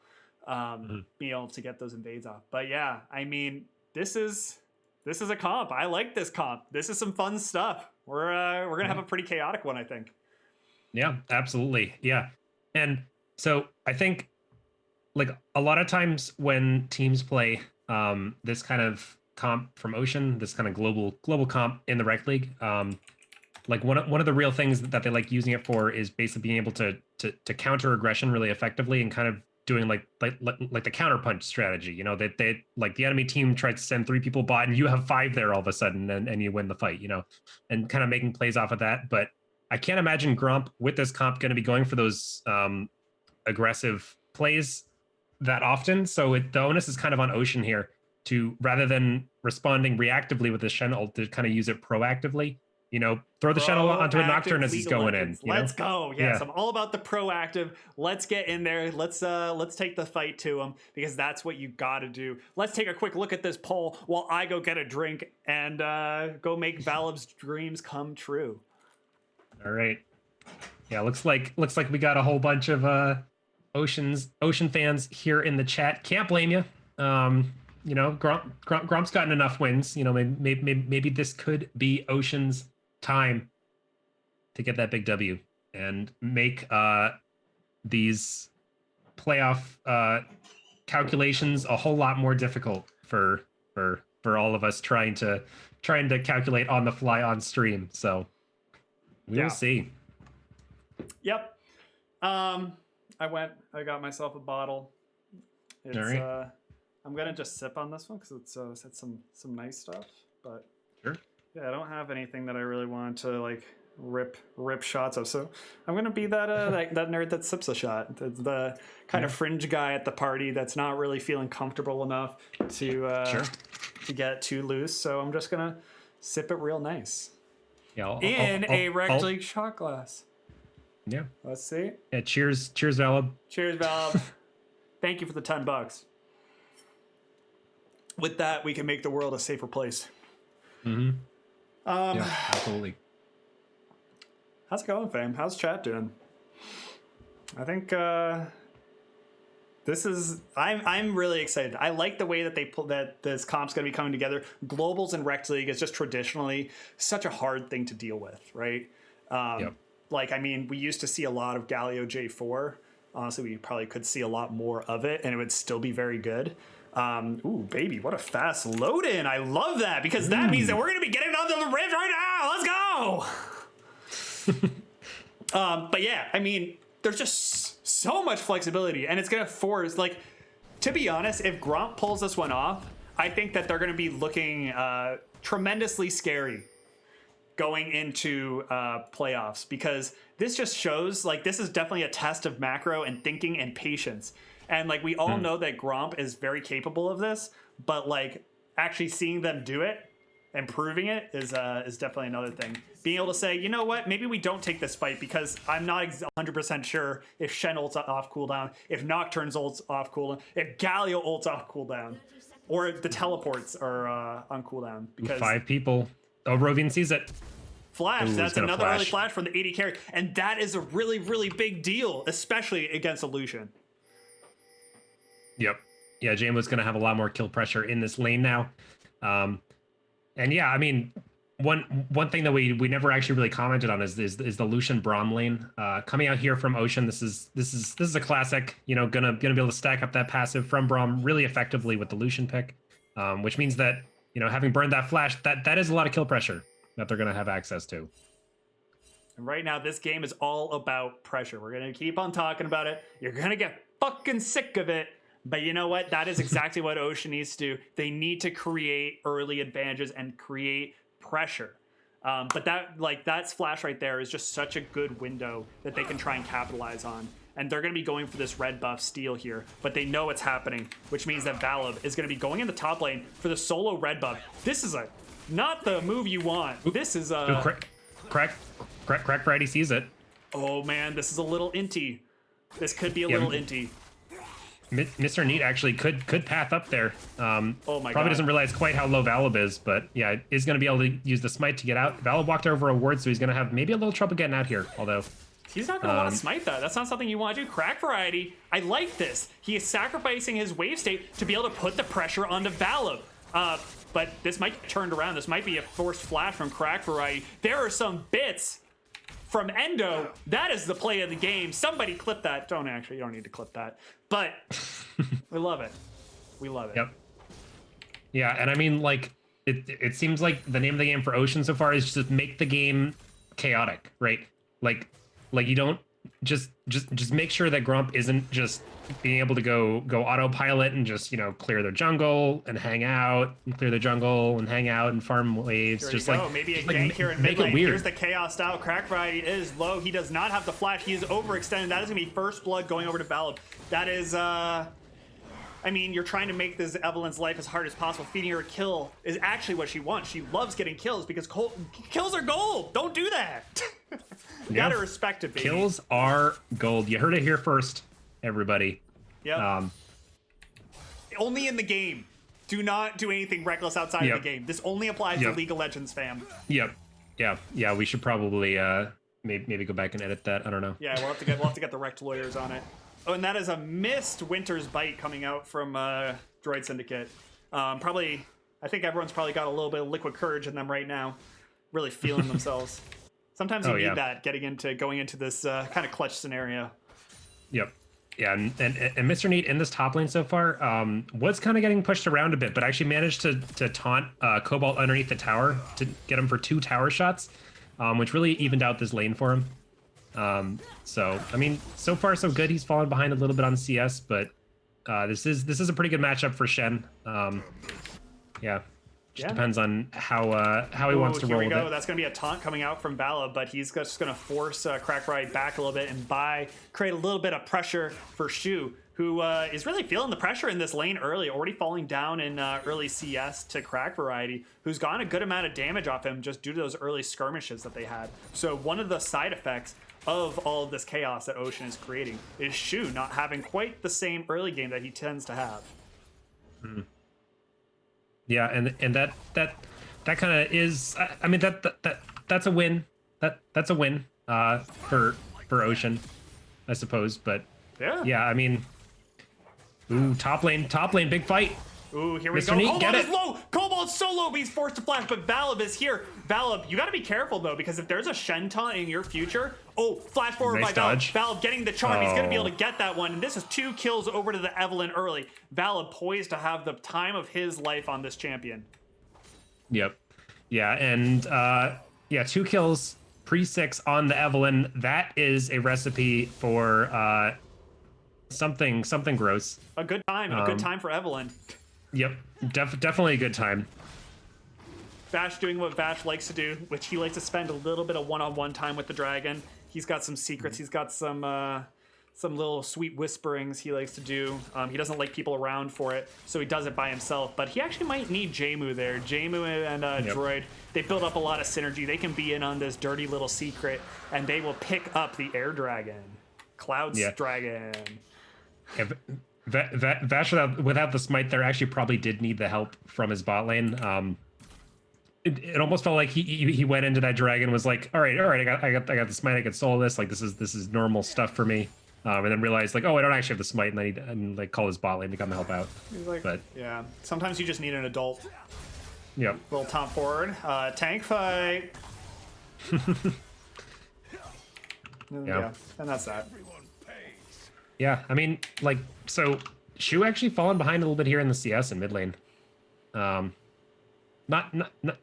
being able to get those invades off. But yeah, I mean, this is a comp. I like this comp. This is some fun stuff. We're gonna have a pretty chaotic one, I think. Yeah, absolutely. Yeah, and so I think like a lot of times when teams play this kind of comp from Ocean, this kind of global comp in the Rec League, like one of the real things that they like using it for is basically being able to counter aggression really effectively and kind of doing like the counterpunch strategy. They like the enemy team tries to send 3 people bot and you have 5 there all of a sudden and you win the fight, and kind of making plays off of that. But I can't imagine Gromp with this comp going to be going for those aggressive plays that often. So the onus is kind of on Ocean here to, rather than responding reactively with the Shen ult, to kind of use it proactively. Throw the Shen ult onto a Nocturne as he's going in. Let's go. Yes, I'm all about the proactive. Let's get in there. Let's take the fight to him, because that's what you got to do. Let's take a quick look at this poll while I go get a drink and go make Valib's dreams come true. All right. Yeah, looks like we got a whole bunch of Ocean fans here in the chat. Can't blame you. Gromp's gotten enough wins. Maybe this could be Ocean's time to get that big W and make these playoff calculations a whole lot more difficult for all of us trying to calculate on the fly on stream. So we will see. Yep. I got myself a bottle. It's, all right. I'm gonna just sip on this one because it's some nice stuff. But sure. Yeah, I don't have anything that I really want to like rip shots of. So I'm gonna be that that nerd that sips a shot. The kind of fringe guy at the party that's not really feeling comfortable enough to get too loose. So I'm just gonna sip it real nice. Yeah, in a Rec League shot glass. Yeah. Let's see. Yeah. Cheers, Valib. Cheers, Valib. Thank you for the $10. With that, we can make the world a safer place. Mm-hmm. Yeah, absolutely. How's it going, fam? How's chat doing? I think I'm really excited. I like the way that that this comp's going to be coming together. Globals and Rec League is just traditionally such a hard thing to deal with, right? Like, I mean, we used to see a lot of Galio J4. Honestly, we probably could see a lot more of it, and it would still be very good. Ooh, baby, what a fast load in. I love that, because that means that we're going to be getting onto the rift right now. Let's go. But yeah, I mean, there's just so much flexibility, and it's going to force, like, to be honest, if Gromp pulls this one off, I think that they're going to be looking tremendously scary going into playoffs, because this just shows like this is definitely a test of macro and thinking and patience. And like we all know that Gromp is very capable of this, but like actually seeing them do it and proving it is definitely another thing. Being able to say, you know what, maybe we don't take this fight because I'm not 100% sure if Shen ults off cooldown, if Nocturne's ults off cooldown, if Galio ults off cooldown, or the teleports are on cooldown. Because 5 people. Oh, Rovian sees it. Flash, Ooh, that's another early flash from the AD carry, and that is a really, really big deal, especially against Illusion. Yep. Yeah, Jamelo's going to have a lot more kill pressure in this lane now. And yeah, I mean, one thing that we never actually really commented on is the Lucian Braum lane coming out here from Ocean. This is a classic. You know, gonna be able to stack up that passive from Braum really effectively with the Lucian pick, which means that, you know, having burned that flash, that is a lot of kill pressure that they're gonna have access to. And right now, this game is all about pressure. We're gonna keep on talking about it. You're gonna get fucking sick of it. But you know what? That is exactly what Ocean needs to do. They need to create early advantages and create pressure. But that's Flash right there is just such a good window that they can try and capitalize on. And they're going to be going for this red buff steal here, but they know it's happening, which means that Valab is going to be going in the top lane for the solo red buff. This is not the move you want. This is Crack Variety sees it. Oh man, this is a little inty. This could be a little inty. Mr. Neat actually could path up there. Oh my Probably God. doesn't realize quite how low Valab is, but yeah, is going to be able to use the smite to get out. Valab walked over a ward, so he's going to have maybe a little trouble getting out here, although... He's not going to want to smite that. That's not something you want to do. Crack Variety, I like this. He is sacrificing his wave state to be able to put the pressure onto Valab. But this might get turned around. This might be a forced flash from Crack Variety. There are some bits from Endo. That is the play of the game. Somebody clip that. You don't need to clip that. But we love it. We love it. Yep. Yeah, and I mean, like, it seems like the name of the game for Ocean so far is just make the game chaotic, right? Like you don't just make sure that Gromp isn't just being able to go autopilot and just, you know, clear their jungle and hang out and clear the jungle and hang out and farm waves. Here Just you like go. Maybe a just gank here in mid make it lane. weird. Here's the chaos style. Crack Variety is low. He does not have the flash. He is overextended. That is gonna be first blood going over to Valab. That is I mean, you're trying to make this Evelyn's life as hard as possible. Feeding her a kill is actually what she wants. She loves getting kills because kills are gold. Don't do that. You gotta respect it, baby. Kills are gold. You heard it here first, everybody. Yep. Only in the game. Do not do anything reckless outside of the game. This only applies to League of Legends, fam. Yep. Yeah. We should probably maybe go back and edit that. I don't know. Yeah, we'll have to get the wrecked lawyers on it. Oh, and that is a missed Winter's Bite coming out from Droid Syndicate. Probably, I think everyone's probably got a little bit of liquid courage in them right now, really feeling themselves. Sometimes you need that going into this kind of clutch scenario. Yep. Yeah, and Mr. Neat in this top lane so far was kind of getting pushed around a bit, but actually managed to taunt Cobalt underneath the tower to get him for 2 tower shots, which really evened out this lane for him. So I mean, so far so good. He's fallen behind a little bit on CS, but this is a pretty good matchup for Shen. Yeah. Just depends on how he wants to roll with it. That's going to be a taunt coming out from Vala, but he's just going to force Crack Ride back a little bit and create a little bit of pressure for Shu, who is really feeling the pressure in this lane early, already falling down in early CS to Crack Variety, who's gotten a good amount of damage off him just due to those early skirmishes that they had. So one of the side effects of all of this chaos that Ocean is creating is Shu not having quite the same early game that he tends to have. Mm. Yeah, and that kind of is. I mean that's a win. That's a win for Ocean, I suppose. But yeah, I mean, ooh, top lane, big fight. Ooh, here we Mr. go. Neat, Cobalt is low. Cobalt's so low, but he's forced to flash. But Valab is here. Valab, you got to be careful though, because if there's a Shen taunt in your future, flash forward nice by Valab. dodge. Valab getting the charm. He's going to be able to get that one. And this is 2 kills over to the Evelyn early. Valab poised to have the time of his life on this champion. Yep. Yeah, and 2 kills pre-6 on the Evelyn. That is a recipe for something gross. A good time. A good time for Evelyn. Yep, definitely a good time. Vash doing what Vash likes to do, which he likes to spend a little bit of one-on-one time with the dragon. He's got some secrets. He's got some little sweet whisperings he likes to do. He doesn't like people around for it, so he does it by himself. But he actually might need Jaymu there. Jaymu and Droid, they build up a lot of synergy. They can be in on this dirty little secret, and they will pick up the air dragon. Cloud's dragon. Yeah, Vash without the smite there actually probably did need the help from his bot lane. It almost felt like he went into that dragon, was like, all right, I got the smite, I can solo this, like this is normal stuff for me. And then realized like, oh, I don't actually have the smite, and then like call his bot lane to come help out. Like, but yeah, sometimes you just need an adult. Yep. Little top forward, tank fight. Yeah, and that's that. Yeah, I mean, like, so Shu actually fallen behind a little bit here in the CS and mid lane. Not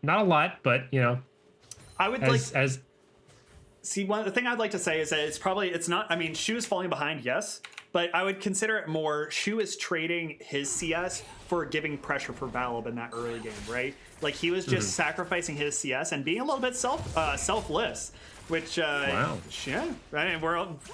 a lot, but you know, I would see the thing I'd like to say is that it's not. I mean, Shu is falling behind, yes, but I would consider it more Shu is trading his CS for giving pressure for Valib in that early game, right? Like he was just sacrificing his CS and being a little bit selfless, which wow. Yeah, right. And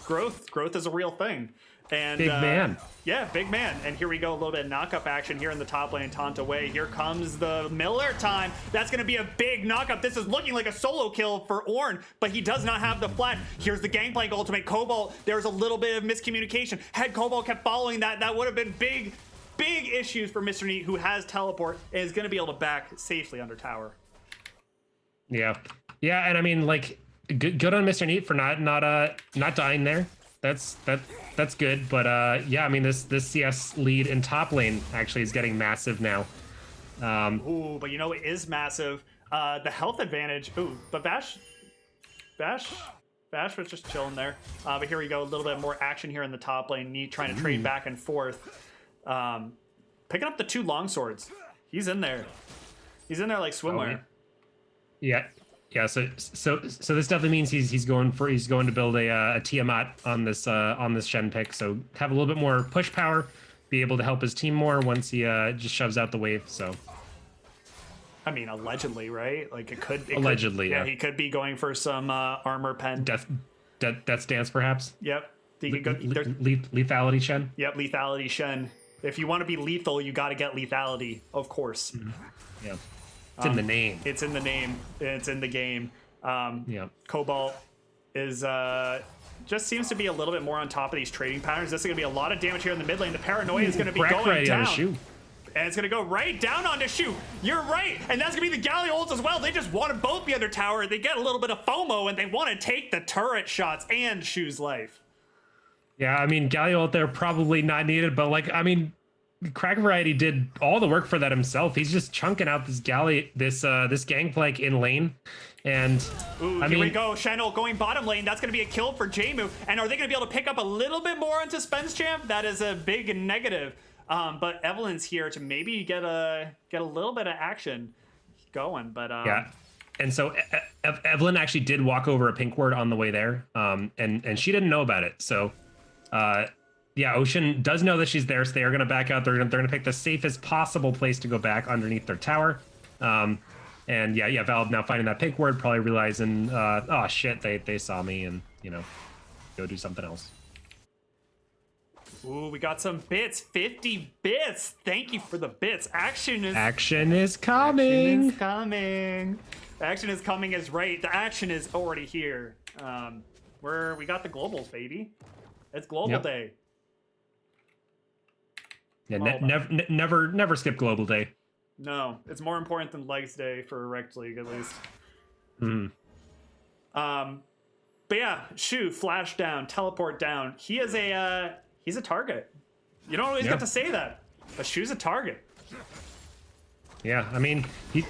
growth is a real thing. And big man. Yeah, big man. And here we go, a little bit of knock-up action here in the top lane, taunt away. Here comes the Miller time. That's going to be a big knock-up. This is looking like a solo kill for Ornn, but he does not have the flash. Here's the Gangplank ultimate. Cobalt, there's a little bit of miscommunication. Had Cobalt kept following that would have been big issues for Mr. Neat, who has teleport and is going to be able to back safely under tower. Yeah, and I mean, like, good on Mr. Neat for not dying there. That's good, but yeah, I mean this CS lead in top lane actually is getting massive now. Ooh, but you know it is massive. The health advantage. Ooh, but Bash was just chilling there. But here we go, a little bit more action here in the top lane. Neat trying to trade back and forth. Picking up the 2 longswords. He's in there. He's in there like swimwear. Yeah. Yeah, so this definitely means he's going to build a Tiamat on this Shen pick. So have a little bit more push power, be able to help his team more once he just shoves out the wave. So, I mean, allegedly, right? Like it could yeah, he could be going for some armor pen, death stance perhaps. Yep, he could go lethality Shen. Yep, lethality Shen. If you want to be lethal, you got to get lethality, of course. Yeah. It's in the name. It's in the name. It's in the game. Yeah. Cobalt is just seems to be a little bit more on top of these trading patterns. This is going to be a lot of damage here in the mid lane. The paranoia is going to be going down. And it's going to go right down onto Shu. You're right. And that's going to be the Galioles as well. They just want to both be under tower. They get a little bit of FOMO, and they want to take the turret shots and Shu's life. Yeah, I mean, Galio there probably not needed, but like, I mean, Crack Variety did all the work for that himself. He's just chunking out this Gangplank in lane. And ooh, here we go. Shen'el going bottom lane. That's going to be a kill for Jaymu. And are they going to be able to pick up a little bit more onto Spence Champ? That is a big negative. But Evelyn's here to maybe get a little bit of action going. But yeah. And so Evelyn actually did walk over a pink ward on the way there. And she didn't know about it. So yeah, Ocean does know that she's there, so they are going to back out. They're going to pick the safest possible place to go back underneath their tower. And yeah, Valve now finding that pink word, probably realizing, oh shit, they saw me, and you know, go do something else. Ooh, we got some bits, 50 bits. Thank you for the bits. Action is coming. Action is coming. Action is coming is right. The action is already here. We got the globals, baby. It's global day. Yeah, never skip Global Day. No, it's more important than Legs Day for Rect League, at least. But yeah, Shu, flash down, teleport down. He's a target. You don't always get to say that, but Shu's a target. Yeah, I mean,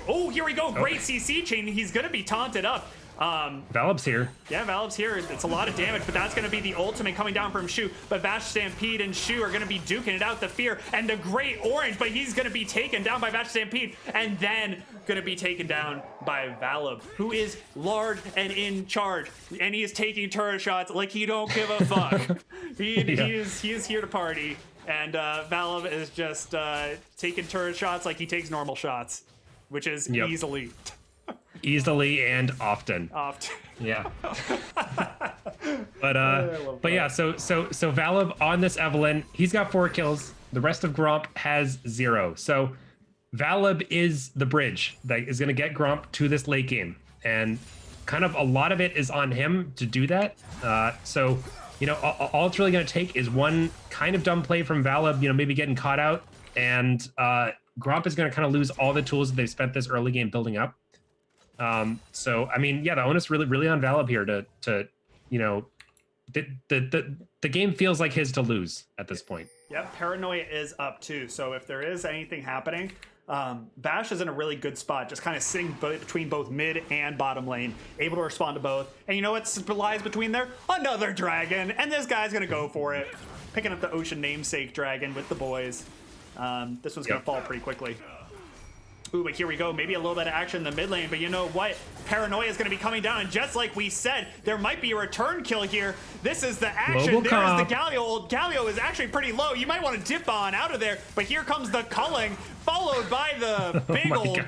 oh, here we go. Great CC chain. He's gonna be taunted up. Valib's here. Yeah, Valib's here. It's a lot of damage, but that's going to be the ultimate coming down from Shu. But Vash Stampede and Shu are going to be duking it out, the fear and the great orange, but he's going to be taken down by Vash Stampede and then going to be taken down by Valib, who is large and in charge. And he is taking turret shots like he don't give a fuck. He is here to party. And Valib is just taking turret shots like he takes normal shots, which is easily easily and often. Oft. Yeah. But yeah, so Valib on this Evelyn, he's got 4 kills. The rest of Gromp has 0. So Valib is the bridge that is going to get Gromp to this late game, and kind of a lot of it is on him to do that. So you know, all it's really going to take is one kind of dumb play from Valib, you know, maybe getting caught out, and Gromp is going to kind of lose all the tools that they've spent this early game building up. So I mean, yeah, the onus really on Valib here to you know, the game feels like his to lose at this point. Yep, Paranoia is up too. So if there is anything happening, Bash is in a really good spot, just kind of sitting between both mid and bottom lane, able to respond to both. And you know what lies between there? Another dragon, and this guy's gonna go for it, picking up the Ocean namesake dragon with the boys. This one's gonna fall pretty quickly. Ooh, but here we go. Maybe a little bit of action in the mid lane, but you know what? Paranoia is going to be coming down, and just like we said, there might be a return kill here. This is the action. There is the Galio. Old Galio is actually pretty low. You might want to dip on out of there, but here comes the culling, followed by the big old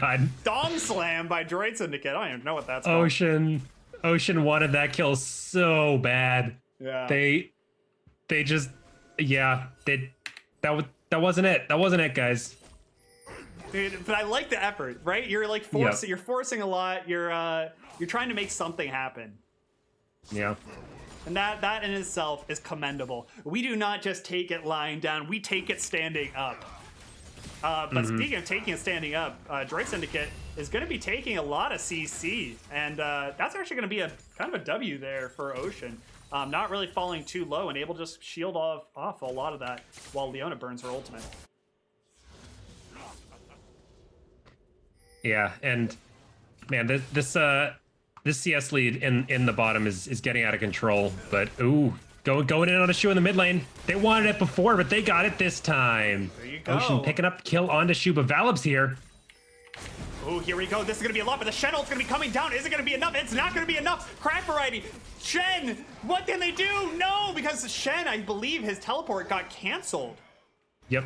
dong slam by Droid Syndicate. I don't even know what that's called. Ocean wanted that kill so bad. Yeah. They just, yeah, that wasn't it. That wasn't it, guys. Dude, but I like the effort, right? You're like forcing, you're forcing a lot. You're trying to make something happen. Yeah. And that in itself is commendable. We do not just take it lying down; we take it standing up. But speaking of taking it standing up, Droid Syndicate is going to be taking a lot of CC, and that's actually going to be a kind of a W there for Ocean. Not really falling too low and able to just shield off a lot of that while Leona burns her ultimate. Yeah, and man, this CS lead in the bottom is getting out of control. But ooh, going in on a shoe in the mid lane. They wanted it before, but they got it this time. There you go. Ocean picking up the kill onto Shu, but Valib's here. Oh, here we go. This is going to be a lot, but the Shen ult's going to be coming down. Is it going to be enough? It's not going to be enough. Crack variety. Shen, what can they do? No, because Shen, I believe his teleport got canceled. Yep.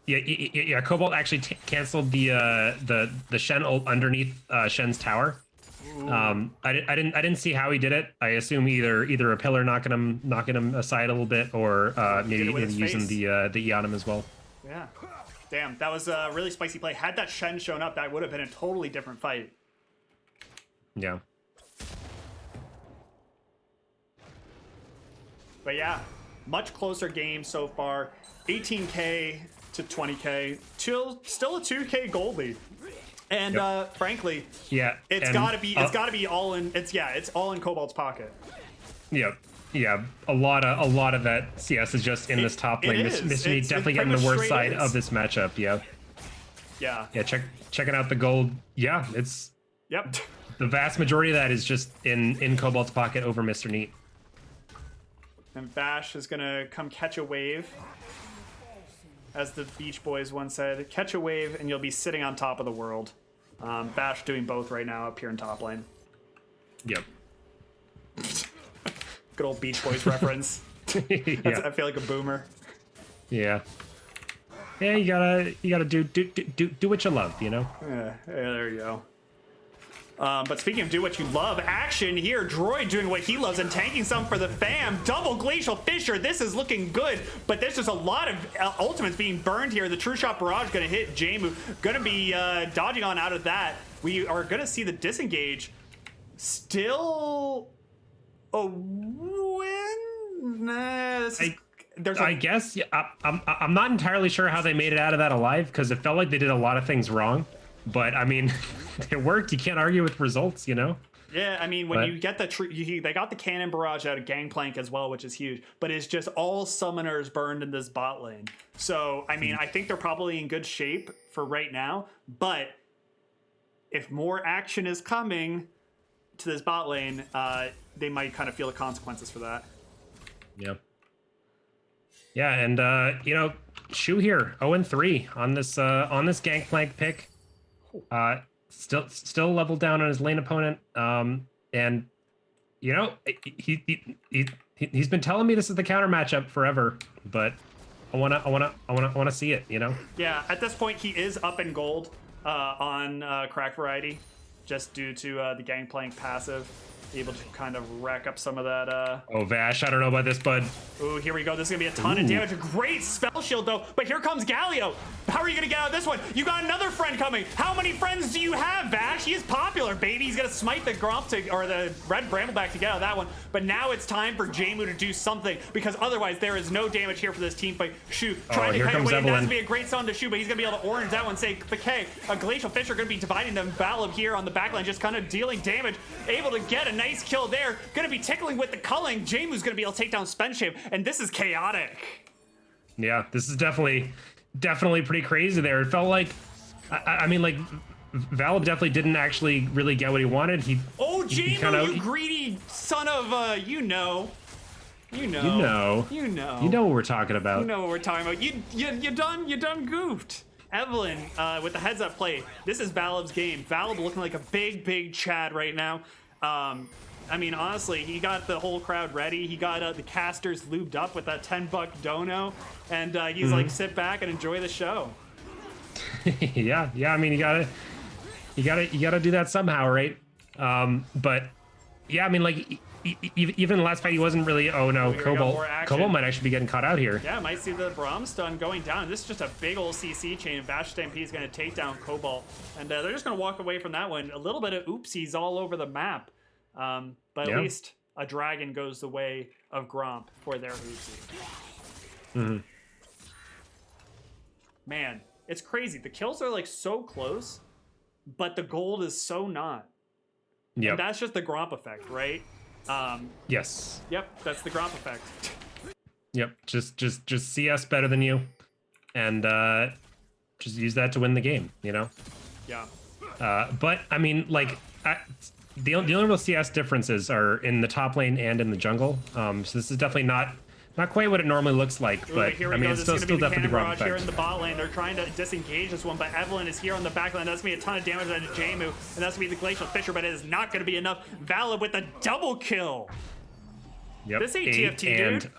Yeah. Cobalt actually canceled the Shen ult underneath Shen's tower. I didn't see how he did it. I assume either a pillar knocking him aside a little bit, or maybe using the Eon as well. Yeah. Damn, that was a really spicy play. Had that Shen shown up, that would have been a totally different fight. Yeah. But yeah, much closer game so far. 18K to 20K. Still a 2K gold lead. And frankly, yeah, it's gotta be all in. It's all in Cobalt's pocket. Yeah. Yeah, a lot of that CS is just in this top lane. Mr. Neat definitely getting the worst side of this matchup. Yeah. Checking out the gold. Yeah, it's the vast majority of that is just in Cobalt's pocket over Mr. Neat. And Bash is gonna come catch a wave, as the Beach Boys once said. Catch a wave and you'll be sitting on top of the world. Bash doing both right now up here in top lane. Yep. Good old Beach Boys reference. Yeah. I feel like a boomer. Yeah. Yeah, you gotta do what you love, you know? Yeah, there you go. But speaking of do what you love, action here. Droid doing what he loves and tanking some for the fam. Double Glacial Fissure. This is looking good, but there's just a lot of ultimates being burned here. The True Shot Barrage gonna hit Jamu. Gonna be dodging on out of that. We are gonna see the disengage. Still a win? Nah, I guess, yeah, I'm not entirely sure how they made it out of that alive, because it felt like they did a lot of things wrong. But I mean, it worked. You can't argue with results, you know? Yeah, I mean, when you get the they got the cannon barrage out of Gangplank as well, which is huge. But it's just all summoners burned in this bot lane. So I mean, I think they're probably in good shape for right now. But if more action is coming to this bot lane, they might kind of feel the consequences for that. Yeah. Yeah, and you know, Shu here, 0-3 on this Gangplank pick. Still level down on his lane opponent. And you know, he's been telling me this is the counter matchup forever, but I wanna see it, you know? Yeah, at this point he is up in gold on crack variety. just due to the Gangplank passive, able to kind of rack up some of that. Oh, Vash, I don't know about this, bud. Ooh, here we go. This is going to be a ton of damage. A great spell shield, though. But here comes Galio. How are you going to get out of this one? You got another friend coming. How many friends do you have, Vash? He is popular, baby. He's going to smite the Gromp or the red Brambleback to get out of that one. But now it's time for Jmu to do something, because otherwise there is no damage here for this team fight. Shoot, trying to cut away. That's going to be a great stun to shoot, but he's going to be able to orange that one. Say, okay, a Glacial Fish are going to be dividing them. Valib here on the backline, just kind of dealing damage. Able to get a nice kill there. Going to be tickling with the culling. Jmu's going to be able to take down Spenshave, and this is chaotic. Yeah, this is definitely pretty crazy there. It felt like, I mean, like, Valib definitely didn't actually really get what he wanted. Jmu, you greedy son of, you know what we're talking about. You know what we're talking about. You done goofed. Evelyn with the heads up play. This is Valib's game. Valib looking like a big Chad right now. I mean, honestly, he got the whole crowd ready. He got the casters lubed up with that $10 dono, and he's like, sit back and enjoy the show. yeah. I mean, you gotta do that somehow, right? But yeah, I mean, like, even in the last fight, he wasn't really. Oh no, Cobalt might actually be getting caught out here. Yeah, might see the Braum stun going down. This is just a big old CC chain. Vash Stampede is going to take down Cobalt, and they're just going to walk away from that one. A little bit of oopsies all over the map. But at least a dragon goes the way of Gromp for their oopsie. Man, it's crazy. The kills are like so close, but the gold is so not. Yeah, and that's just the Gromp effect, right? Yes. Yep, that's the Gromp effect. Yep, just CS better than you, and just use that to win the game. You know. Yeah. But I mean, like, the only real CS differences are in the top lane and in the jungle. So this is definitely not quite what it normally looks like, but I mean, it's still definitely the Gromp effect. Here in the bot lane, they're trying to disengage this one, but Evelyn is here on the back line. That's going to be a ton of damage on Jmu, and that's going to be the Glacial Fisher, but it is not going to be enough. Valib with a double kill. Yep. This ain't TFT, dude.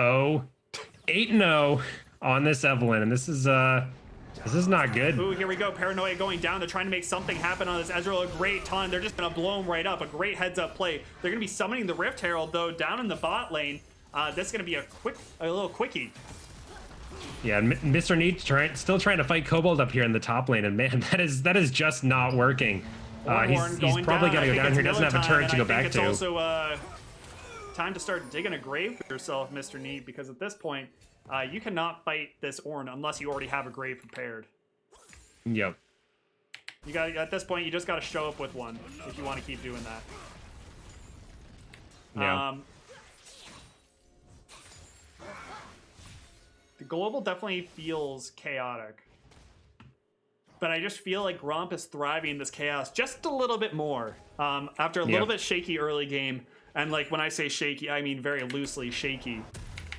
8-0 on this Evelyn, and this is not good. Ooh, here we go. Paranoia going down. They're trying to make something happen on this Ezreal. A great ton. They're just going to blow him right up. A great heads-up play. They're going to be summoning the Rift Herald, though, down in the bot lane. That's going to be a little quickie. Yeah, Mr. Neat still trying to fight Kobold up here in the top lane, and man, that is just not working. He's probably going to go down here. Doesn't have a turret to go back to. It's also time to start digging a grave for yourself, Mr. Neat, because at this point, you cannot fight this Ornn unless you already have a grave prepared. Yep. At this point, you just got to show up with one if you want to keep doing that. Yeah. The global definitely feels chaotic, but I just feel like Gromp is thriving in this chaos just a little bit more. After a little bit shaky early game, and like when I say shaky, I mean very loosely shaky.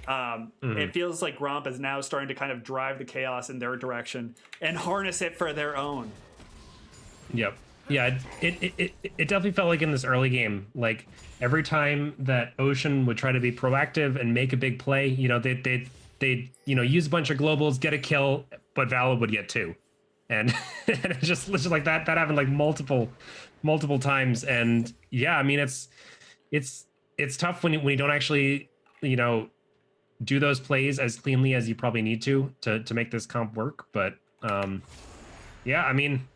It feels like Gromp is now starting to kind of drive the chaos in their direction and harness it for their own. Yep. Yeah, it definitely felt like in this early game, like every time that Ocean would try to be proactive and make a big play, you know, they'd use a bunch of globals, get a kill, but Valib would get two. And it's just like that happened like multiple times. And yeah, I mean, it's tough when you don't actually, do those plays as cleanly as you probably need to make this comp work. But yeah, I mean,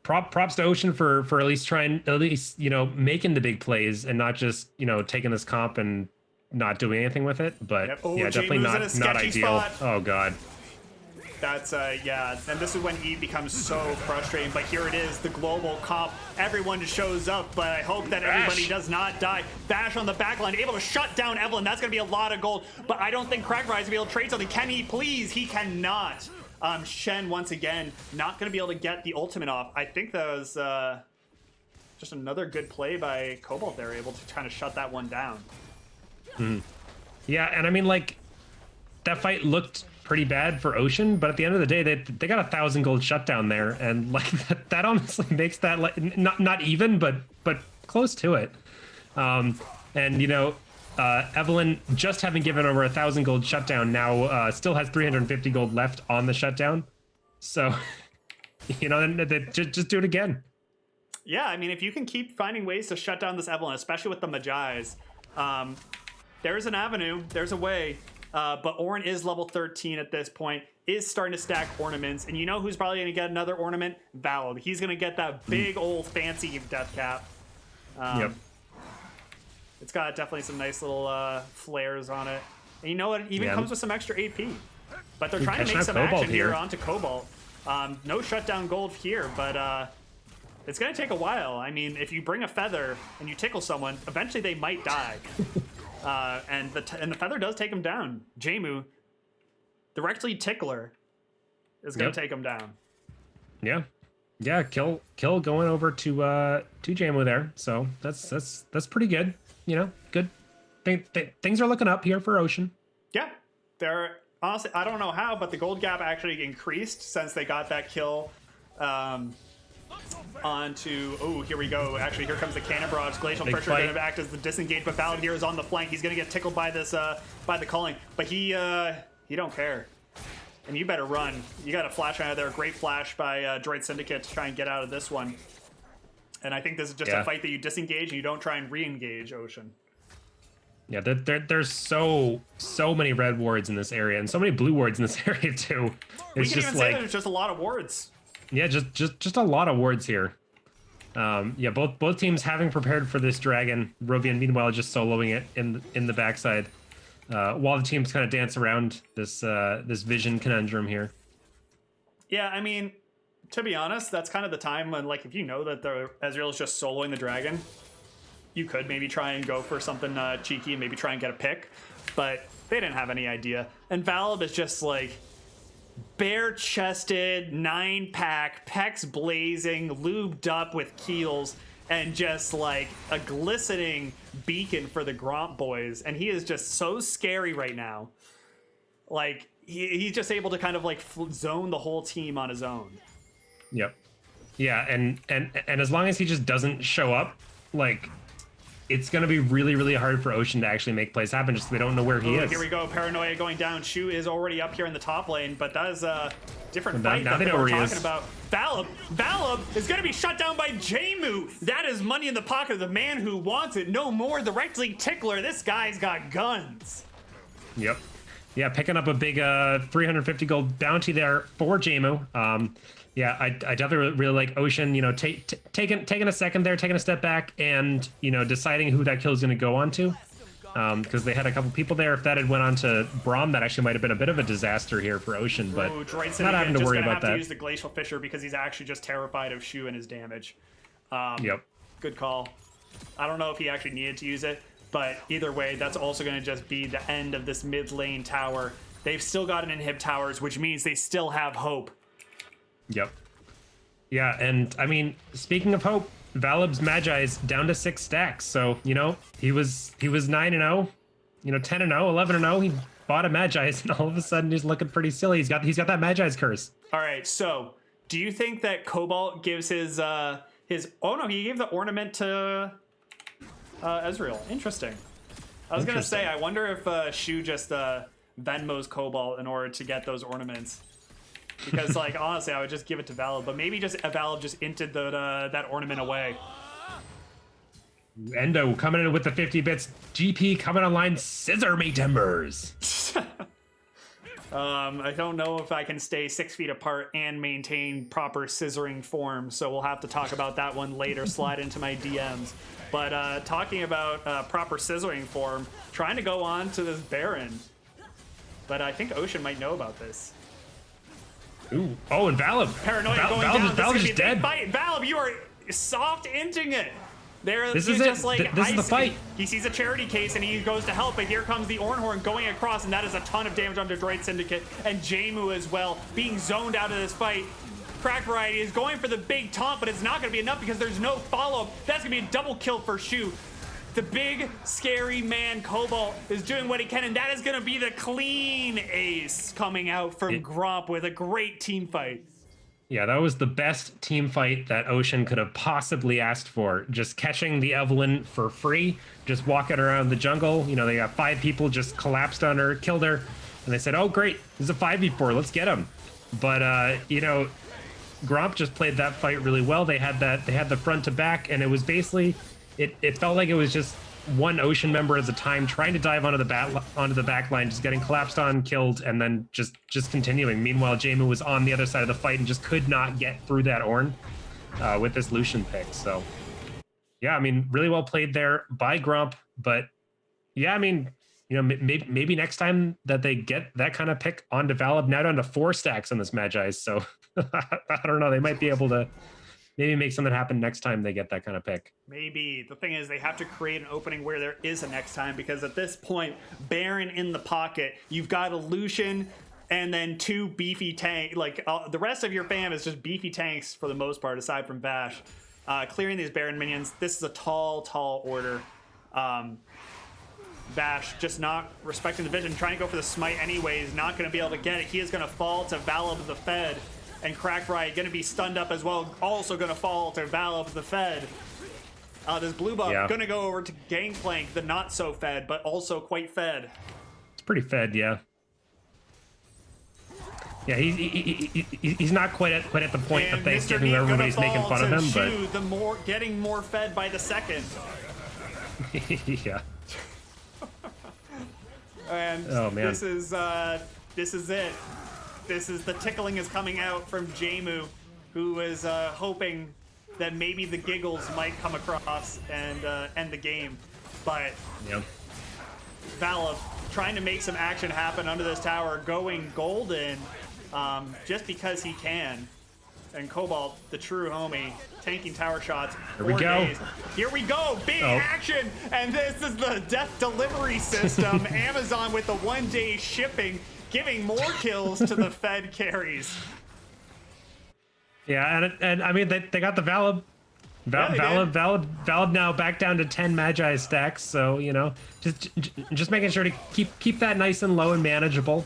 props to Ocean for at least making the big plays and not just taking this comp and not doing anything with it. But yeah, definitely not ideal. Spot. Oh god. That's yeah, and this is when Eve becomes so frustrating. But here it is, the global comp. Everyone shows up, but I hope that everybody does not die. Bash on the backline, able to shut down Evelyn. That's gonna be a lot of gold. But I don't think Crackrise will be able to trade something. Can he please? He cannot. Shen once again not gonna be able to get the ultimate off. I think that was just another good play by Cobalt there, able to kind of shut that one down. Yeah, and I mean, like, that fight looked pretty bad for Ocean, but at the end of the day, they got 1,000 gold shutdown there, and like that honestly makes that like not even, but close to it. And Evelyn, just having given over 1,000 gold shutdown, now still has 350 gold left on the shutdown. So, just do it again. Yeah, I mean, if you can keep finding ways to shut down this Evelynn, especially with the Magi's, there's an avenue, there's a way. But Ornn is level 13 at this point, is starting to stack ornaments. And you know who's probably going to get another ornament? Valib. He's going to get that big old fancy death cap. Yep. It's got definitely some nice little flares on it. And you know what? It even comes with some extra AP. But they're trying to make some action here onto Cobalt. No shutdown gold here, but it's going to take a while. I mean, if you bring a feather and you tickle someone, eventually they might die. And the feather does take him down. Jemu, the Rectly Tickler, is going to take him down. Yeah, kill going over to Jemu there. So that's pretty good. You know, good. Things are looking up here for Ocean. Yeah, they're honestly, I don't know how, but the gold gap actually increased since they got that kill. Onto, oh, here we go. Actually, here comes the cannon barrage. Glacial Pressure going to act as the disengage, but Valib here is on the flank. He's going to get tickled by this, by the culling, but he don't care. And you better run. You got a flash out of there. Great flash by Droid Syndicate to try and get out of this one. And I think this is just a fight that you disengage and you don't try and re-engage Ocean. Yeah, there's so many red wards in this area and so many blue wards in this area too. It's we can even say that there's just a lot of wards. Yeah, just a lot of wards here. Yeah, both teams having prepared for this dragon. Rovian meanwhile just soloing it in the backside, while the teams kind of dance around this vision conundrum here. Yeah, I mean, to be honest, that's kind of the time when, like, if you know that the Ezreal is just soloing the dragon, you could maybe try and go for something cheeky and maybe try and get a pick, but they didn't have any idea. And Valib is just like bare-chested, 9-pack, pecs blazing, lubed up with keels, and just like a glistening beacon for the Gromp boys. And he is just so scary right now. Like, he's just able to kind of like zone the whole team on his own. Yep. Yeah, and as long as he just doesn't show up, like, it's going to be really, really hard for Ocean to actually make plays happen just because they don't know where he is. Here we go. Paranoia going down. Shu is already up here in the top lane, but that is a different fight now that they know we're where he talking is. about. Valib is going to be shut down by Jemu. That is money in the pocket of the man who wants it. No more the Rectly Tickler. This guy's got guns. Yep. Yeah, picking up a big 350 gold bounty there for Jemu. Yeah, I definitely really like Ocean, you know, taking a second there, taking a step back, and, you know, deciding who that kill is going to go on to. Because they had a couple people there. If that had went on to Braum, that actually might have been a bit of a disaster here for Ocean, but not having to worry about that. To use the Glacial Fissure because he's actually just terrified of Shu and his damage. Yep. Good call. I don't know if he actually needed to use it, but either way, that's also going to just be the end of this mid lane tower. They've still got an inhib towers, which means they still have hope. Yep. Yeah, and I mean, speaking of hope, Valib's Magi's down to 6 stacks. So, you know, he was 9-0, you know, 10-0, 11-0. He bought a Magi's, and all of a sudden he's looking pretty silly. He's got that Magi's curse. All right, so do you think that Cobalt gives his oh no, he gave the ornament to Ezreal. Interesting. I was gonna say, I wonder if Shu just Venmo's Cobalt in order to get those ornaments. Because, like, honestly, I would just give it to Valib, but maybe just Valib just inted that ornament away. Endo coming in with the 50 bits. GP coming online. Scissor me timbers. I don't know if I can stay 6 feet apart and maintain proper scissoring form, so we'll have to talk about that one later. Slide into my DMs. But talking about proper scissoring form, trying to go on to this Baron. But I think Ocean might know about this. Ooh. Oh, and Valib. Paranoia going down. Valib is dead. Fight. Valib, you are soft inting it. This is it. Like, this is the fight. He sees a charity case and he goes to help, but here comes the Ornhorn going across, and that is a ton of damage onto Droid Syndicate and Jemu as well, being zoned out of this fight. Crack Variety is going for the big taunt, but it's not going to be enough because there's no follow-up. That's going to be a double kill for Shu. The big, scary man, Cobalt, is doing what he can, and that is going to be the clean ace coming out from Gromp with a great team fight. Yeah, that was the best team fight that Ocean could have possibly asked for. Just catching the Evelynn for free, just walking around the jungle. You know, they got 5 people just collapsed on her, killed her, and they said, oh, great, this is a 5v4, let's get him. But, you know, Gromp just played that fight really well. They had the front to back, and it was basically it felt like it was just one Ocean member at a time trying to dive onto the back line, just getting collapsed on, killed, and then just continuing. Meanwhile, Jamu was on the other side of the fight and just could not get through that Ornn with this Lucian pick. So yeah, I mean, really well played there by Gromp, but yeah, I mean, you know, maybe next time that they get that kind of pick on Valib, now down to 4 stacks on this Magi. So I don't know. They might be able to maybe make something happen next time they get that kind of pick. Maybe. The thing is, they have to create an opening where there is a next time, because at this point, Baron in the pocket, you've got a Lucian and then 2 beefy tank. Like, the rest of your fam is just beefy tanks for the most part, aside from Bash. Clearing these Baron minions, this is a tall order. Bash just not respecting the vision, trying to go for the smite anyways, not going to be able to get it. He is going to fall to Valib the Fed, and Crack Riot going to be stunned up as well, also going to fall to Valib the Fed. This blue buff going to go over to Gangplank, the not so fed, but also quite fed. It's pretty fed, yeah. Yeah, he's not quite at the point of Thanksgiving where everybody's making fun of him, but getting more fed by the second. Yeah. And oh, man. this is it. This is the tickling is coming out from Jamu, who is hoping that maybe the giggles might come across and end the game. But Valib trying to make some action happen under this tower, going golden just because he can. And Cobalt, the true homie, tanking tower shots. Here we go. Here we go. Big action. And this is the death delivery system. Amazon with the 1-day shipping, giving more kills to the Fed carries. Yeah, and I mean, they got the Valib. Valib now back down to 10 Magi stacks. So, you know, just making sure to keep that nice and low and manageable.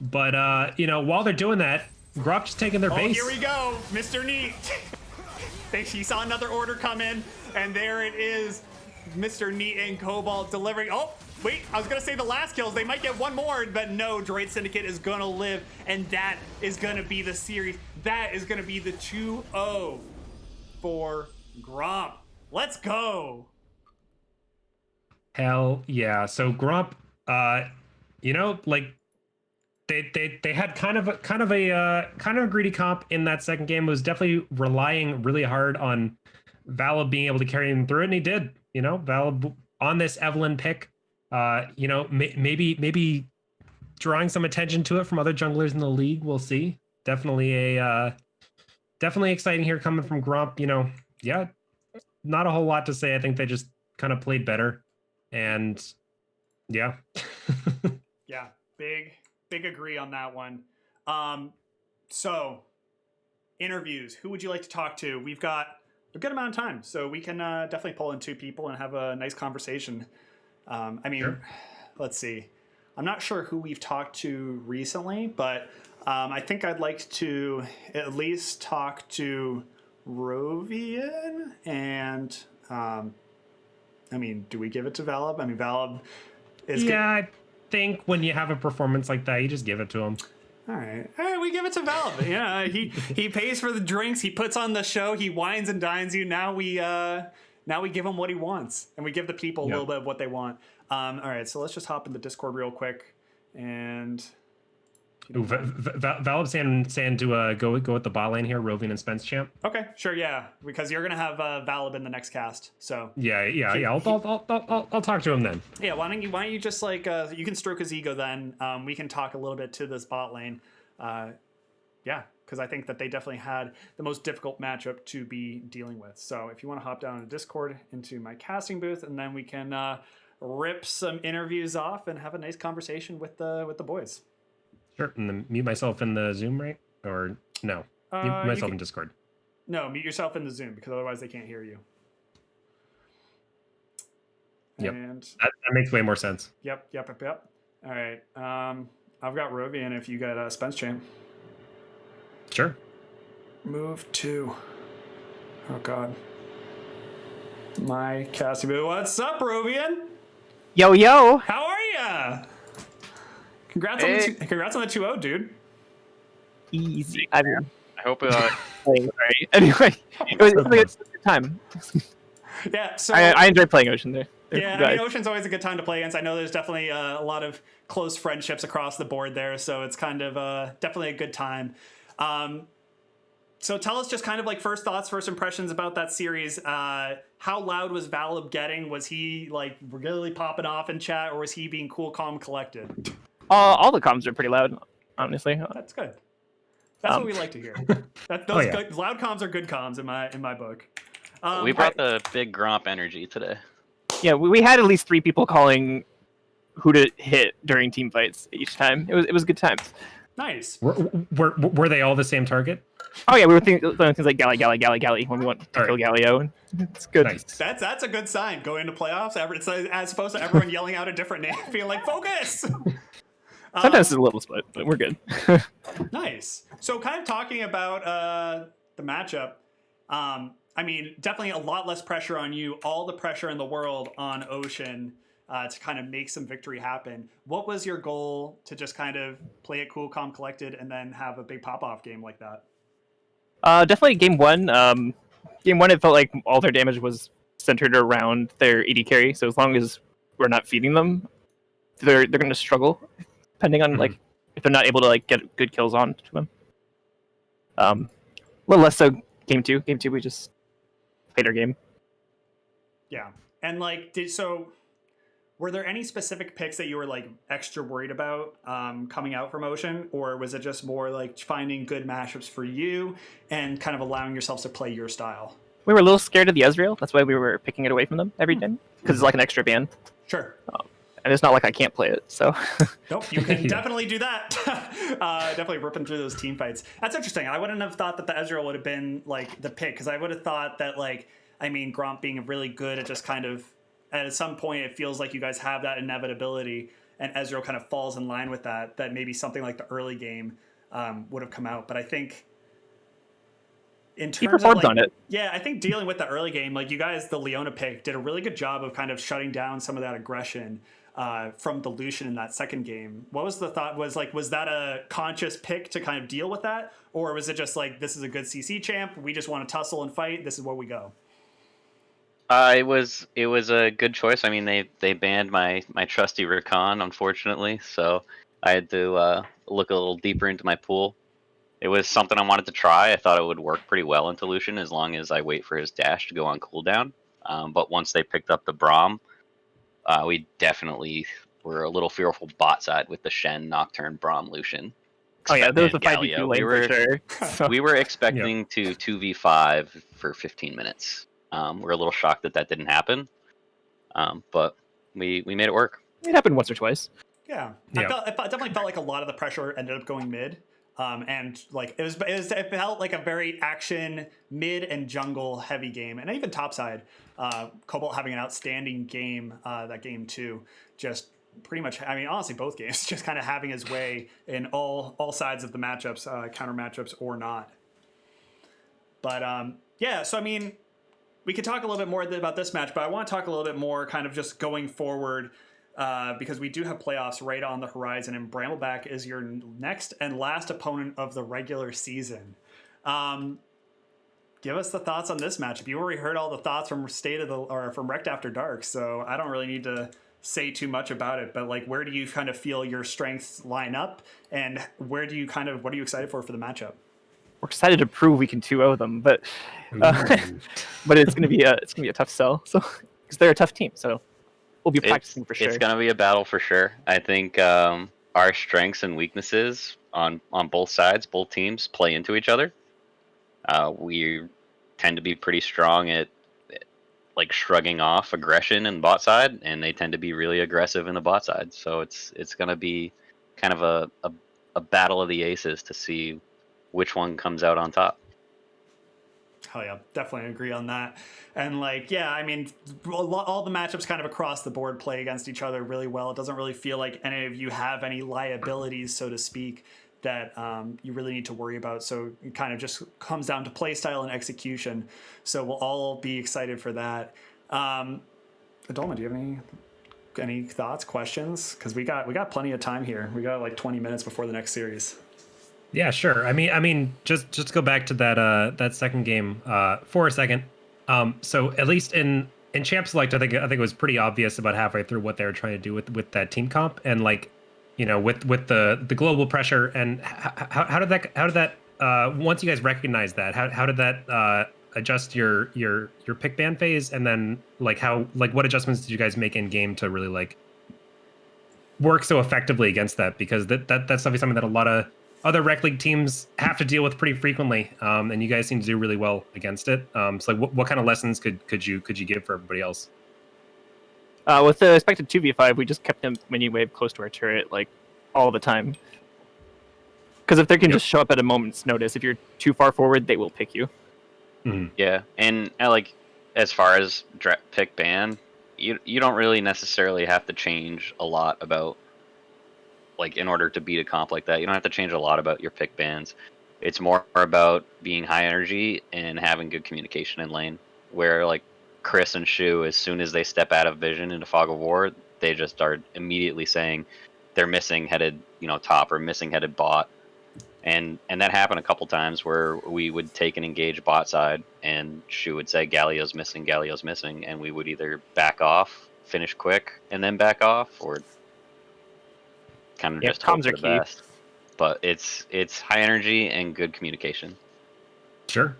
But, you know, while they're doing that, Gromp just taking their base. Here we go, Mr. Neat. She saw another order come in, and there it is, Mr. Neat and Cobalt delivering. Oh, wait, I was gonna say the last kills. They might get one more, but no, Droid Syndicate is gonna live, and that is gonna be the series. That is gonna be the 2-0 for Gromp. Let's go. Hell yeah. So Gromp, you know, like, They had kind of a greedy comp in that second game. It was definitely relying really hard on Valib being able to carry him through it, and he did. You know, Valib on this Evelyn pick, you know, maybe drawing some attention to it from other junglers in the league. We'll see. Definitely exciting here coming from Gromp. You know, yeah, not a whole lot to say. I think they just kind of played better, and yeah. Yeah, big agree on that one. So interviews, who would you like to talk to? We've got a good amount of time, so we can definitely pull in 2 people and have a nice conversation. I mean, sure. Let's see. I'm not sure who we've talked to recently, but I think I'd like to at least talk to Rovian and I mean, do we give it to Valib? I mean, Valib is I think when you have a performance like that, you just give it to him. All right, we give it to Valib. Yeah, he pays for the drinks, he puts on the show, he wines and dines you. Now we give him what he wants, and we give the people a little bit of what they want. All right, so let's just hop in the Discord real quick, and Valib saying to go with the bot lane here, Rovian and Spence champ. Okay, sure, yeah, because you're gonna have Valib in the next cast. So I'll talk to him then. Yeah, why don't you just like you can stroke his ego then. We can talk a little bit to this bot lane. Yeah, because I think that they definitely had the most difficult matchup to be dealing with. So if you want to hop down to Discord into my casting booth, and then we can rip some interviews off and have a nice conversation with the boys. Sure, and then mute myself in the Zoom, right? Or no, mute myself in Discord. No, mute yourself in the Zoom, because otherwise they can't hear you. Yep, and that makes way more sense. Yep. All right, I've got Rovian if you got Spence Chain. Sure. Move to... Oh, God. My casting booth. What's up, Rovian? Yo. How are ya? Congrats on the 2-0, dude. Easy. I hope playing. Right. Anyway, it was a good time. Yeah, so I enjoy playing Ocean there. yeah, I mean, Ocean's always a good time to play against. I know there's definitely a lot of close friendships across the board there, so it's kind of definitely a good time. So tell us just kind of like first thoughts, first impressions about that series. How loud was Valib getting? Was he like really popping off in chat, or was he being cool, calm, collected? All the comms are pretty loud, honestly. That's good. That's what we like to hear. Those good, loud comms are good comms in my book. We brought the big Gromp energy today. Yeah, we had at least 3 people calling who to hit during team fights each time. It was good times. Nice. Were they all the same target? Oh yeah, we were thinking things like Galley when we went to kill Galio, and it's good. Nice. That's a good sign going into playoffs. It's as opposed to everyone yelling out a different name, being like focus. Sometimes it's a little split, but we're good. Nice. So kind of talking about the matchup. I mean, definitely a lot less pressure on you. All the pressure in the world on Ocean to kind of make some victory happen. What was your goal to just kind of play it cool, calm, collected, and then have a big pop-off game like that? Definitely game 1. Game 1, it felt like all their damage was centered around their AD carry. So as long as we're not feeding them, they're going to struggle, depending on like if they're not able to like get good kills on to them. A little less so game 2. Game 2, we just played our game. Yeah, and like were there any specific picks that you were like extra worried about coming out from Ocean, or was it just more like finding good matchups for you and kind of allowing yourselves to play your style? We were a little scared of the Ezreal. That's why we were picking it away from them every time, because it's like an extra ban. Sure. And it's not like I can't play it, so. Nope, you can definitely do that. Definitely ripping through those team fights. That's interesting. I wouldn't have thought that the Ezreal would have been like the pick, because I would have thought that like, I mean, Gromp being really good at just kind of, at some point it feels like you guys have that inevitability, and Ezreal kind of falls in line with that maybe something like the early game would have come out. But I think in terms of like, on it. Yeah, I think dealing with the early game, like you guys, the Leona pick did a really good job of kind of shutting down some of that aggression from the Lucian in that second game. What was the thought? Was that a conscious pick to kind of deal with that, or was it just like, this is a good CC champ, we just want to tussle and fight, this is where we go? It was a good choice. I mean, they banned my trusty Rakan, unfortunately, so I had to look a little deeper into my pool. It was something I wanted to try. I thought it would work pretty well into Lucian as long as I wait for his dash to go on cooldown. But once they picked up the Braum, we definitely were a little fearful bot side with the Shen, Nocturne, Braum, Lucian. Oh yeah, there was a Galio. 5v2 lane for sure. We were expecting to 2v5 for 15 minutes. We're a little shocked that didn't happen, but we made it work. It happened once or twice. Yeah. It definitely felt like a lot of the pressure ended up going mid, and like it felt like a very action mid and jungle heavy game, and even topside. Cobalt having an outstanding game that game too, just pretty much. I mean, honestly, both games just kind of having his way in all sides of the matchups, counter matchups or not. But yeah, so I mean, we could talk a little bit more about this match, but I want to talk a little bit more kind of just going forward, because we do have playoffs right on the horizon, and Brambleback is your next and last opponent of the regular season. Give us the thoughts on this matchup. You already heard all the thoughts from from Wrecked After Dark, so I don't really need to say too much about it. But like, where do you kind of feel your strengths line up, and what are you excited for the matchup? We're excited to prove we can 2-0 them, but it's gonna be a tough sell. So because they're a tough team, so we'll be practicing for sure. It's gonna be a battle for sure. I think our strengths and weaknesses on both sides, both teams, play into each other. We tend to be pretty strong at like shrugging off aggression in bot side, and they tend to be really aggressive in the bot side. So it's gonna be kind of a battle of the aces to see which one comes out on top. Oh yeah, definitely agree on that. And like, yeah, I mean, all the matchups kind of across the board play against each other really well. It doesn't really feel like any of you have any liabilities, so to speak, that you really need to worry about. So it kind of just comes down to play style and execution. So we'll all be excited for that. Adolma, do you have any thoughts, questions? Because we got plenty of time here. We got like 20 minutes before the next series. Yeah, sure. I mean, just to go back to that second game for a second. So at least in Champ Select, I think it was pretty obvious about halfway through what they were trying to do with that team comp, and like, with the global pressure, and how did that once you guys recognized that, how did that adjust your pick ban phase, and then like what adjustments did you guys make in game to really like work so effectively against that, because that's obviously something that a lot of other rec league teams have to deal with pretty frequently, and you guys seem to do really well against it. So like what kind of lessons could you give for everybody else? With the expected 2v5, we just kept them mini wave close to our turret like all the time. Because if they can Yep. just show up at a moment's notice, if you're too far forward, they will pick you. Mhm. Yeah, and like as far as pick ban, you don't really necessarily have to change a lot about, like, in order to beat a comp like that. You don't have to change a lot about your pick bans. It's more about being high energy and having good communication in lane. Where like Chris and Shu, as soon as they step out of vision into Fog of War, they just start immediately saying they're missing headed, top or missing headed bot. And that happened a couple times where we would take and engage bot side, and Shu would say Galio's missing, and we would either back off, finish quick, and then back off, or kind of Yeah, just hope comms for are the key. best. But it's high energy and good communication. Sure,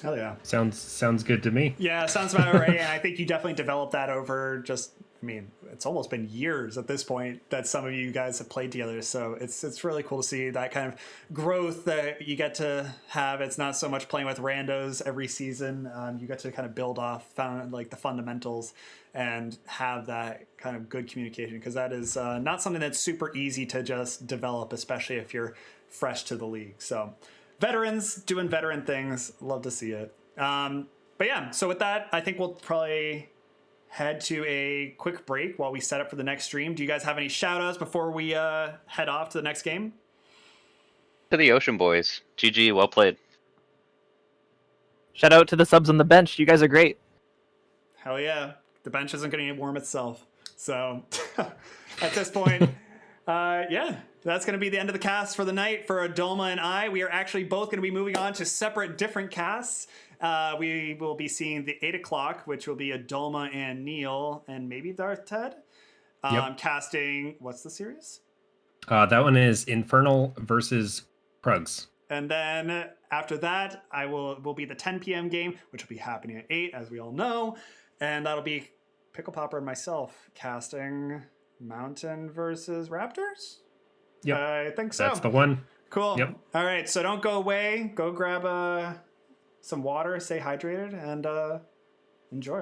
Hell yeah. sounds good to me. Yeah, sounds about right. And I think you definitely developed that over just, I mean, it's almost been years at this point that some of you guys have played together. So it's really cool to see that kind of growth that you get to have. It's not so much playing with randos every season. You get to kind of build off like the fundamentals and have that kind of good communication, because that is not something that's super easy to just develop, especially if you're fresh to the league. So veterans doing veteran things, love to see it. But yeah, so with that, I think we'll probably head to a quick break while we set up for the next stream. Do you guys have any shout outs before we head off to the next game? To the Ocean Boys, GG, well played. Shout out to the subs on the bench. You guys are great. Hell yeah. The bench isn't going to warm itself. So at this point, yeah, that's going to be the end of the cast for the night for Adoma and I. We are actually both going to be moving on to separate different casts. We will be seeing the 8 o'clock, which will be Adoma and Neil and maybe Darth Ted. Yep. Casting, what's the series? That one is Infernal versus Krugs. And then after that, will be the 10 p.m. game, which will be happening at 8, as we all know. And that'll be Pickle Popper and myself casting Mountain versus Raptors? Yep. I think so. That's the one. Cool. Yep. All right, so don't go away. Go grab some water, stay hydrated, and enjoy.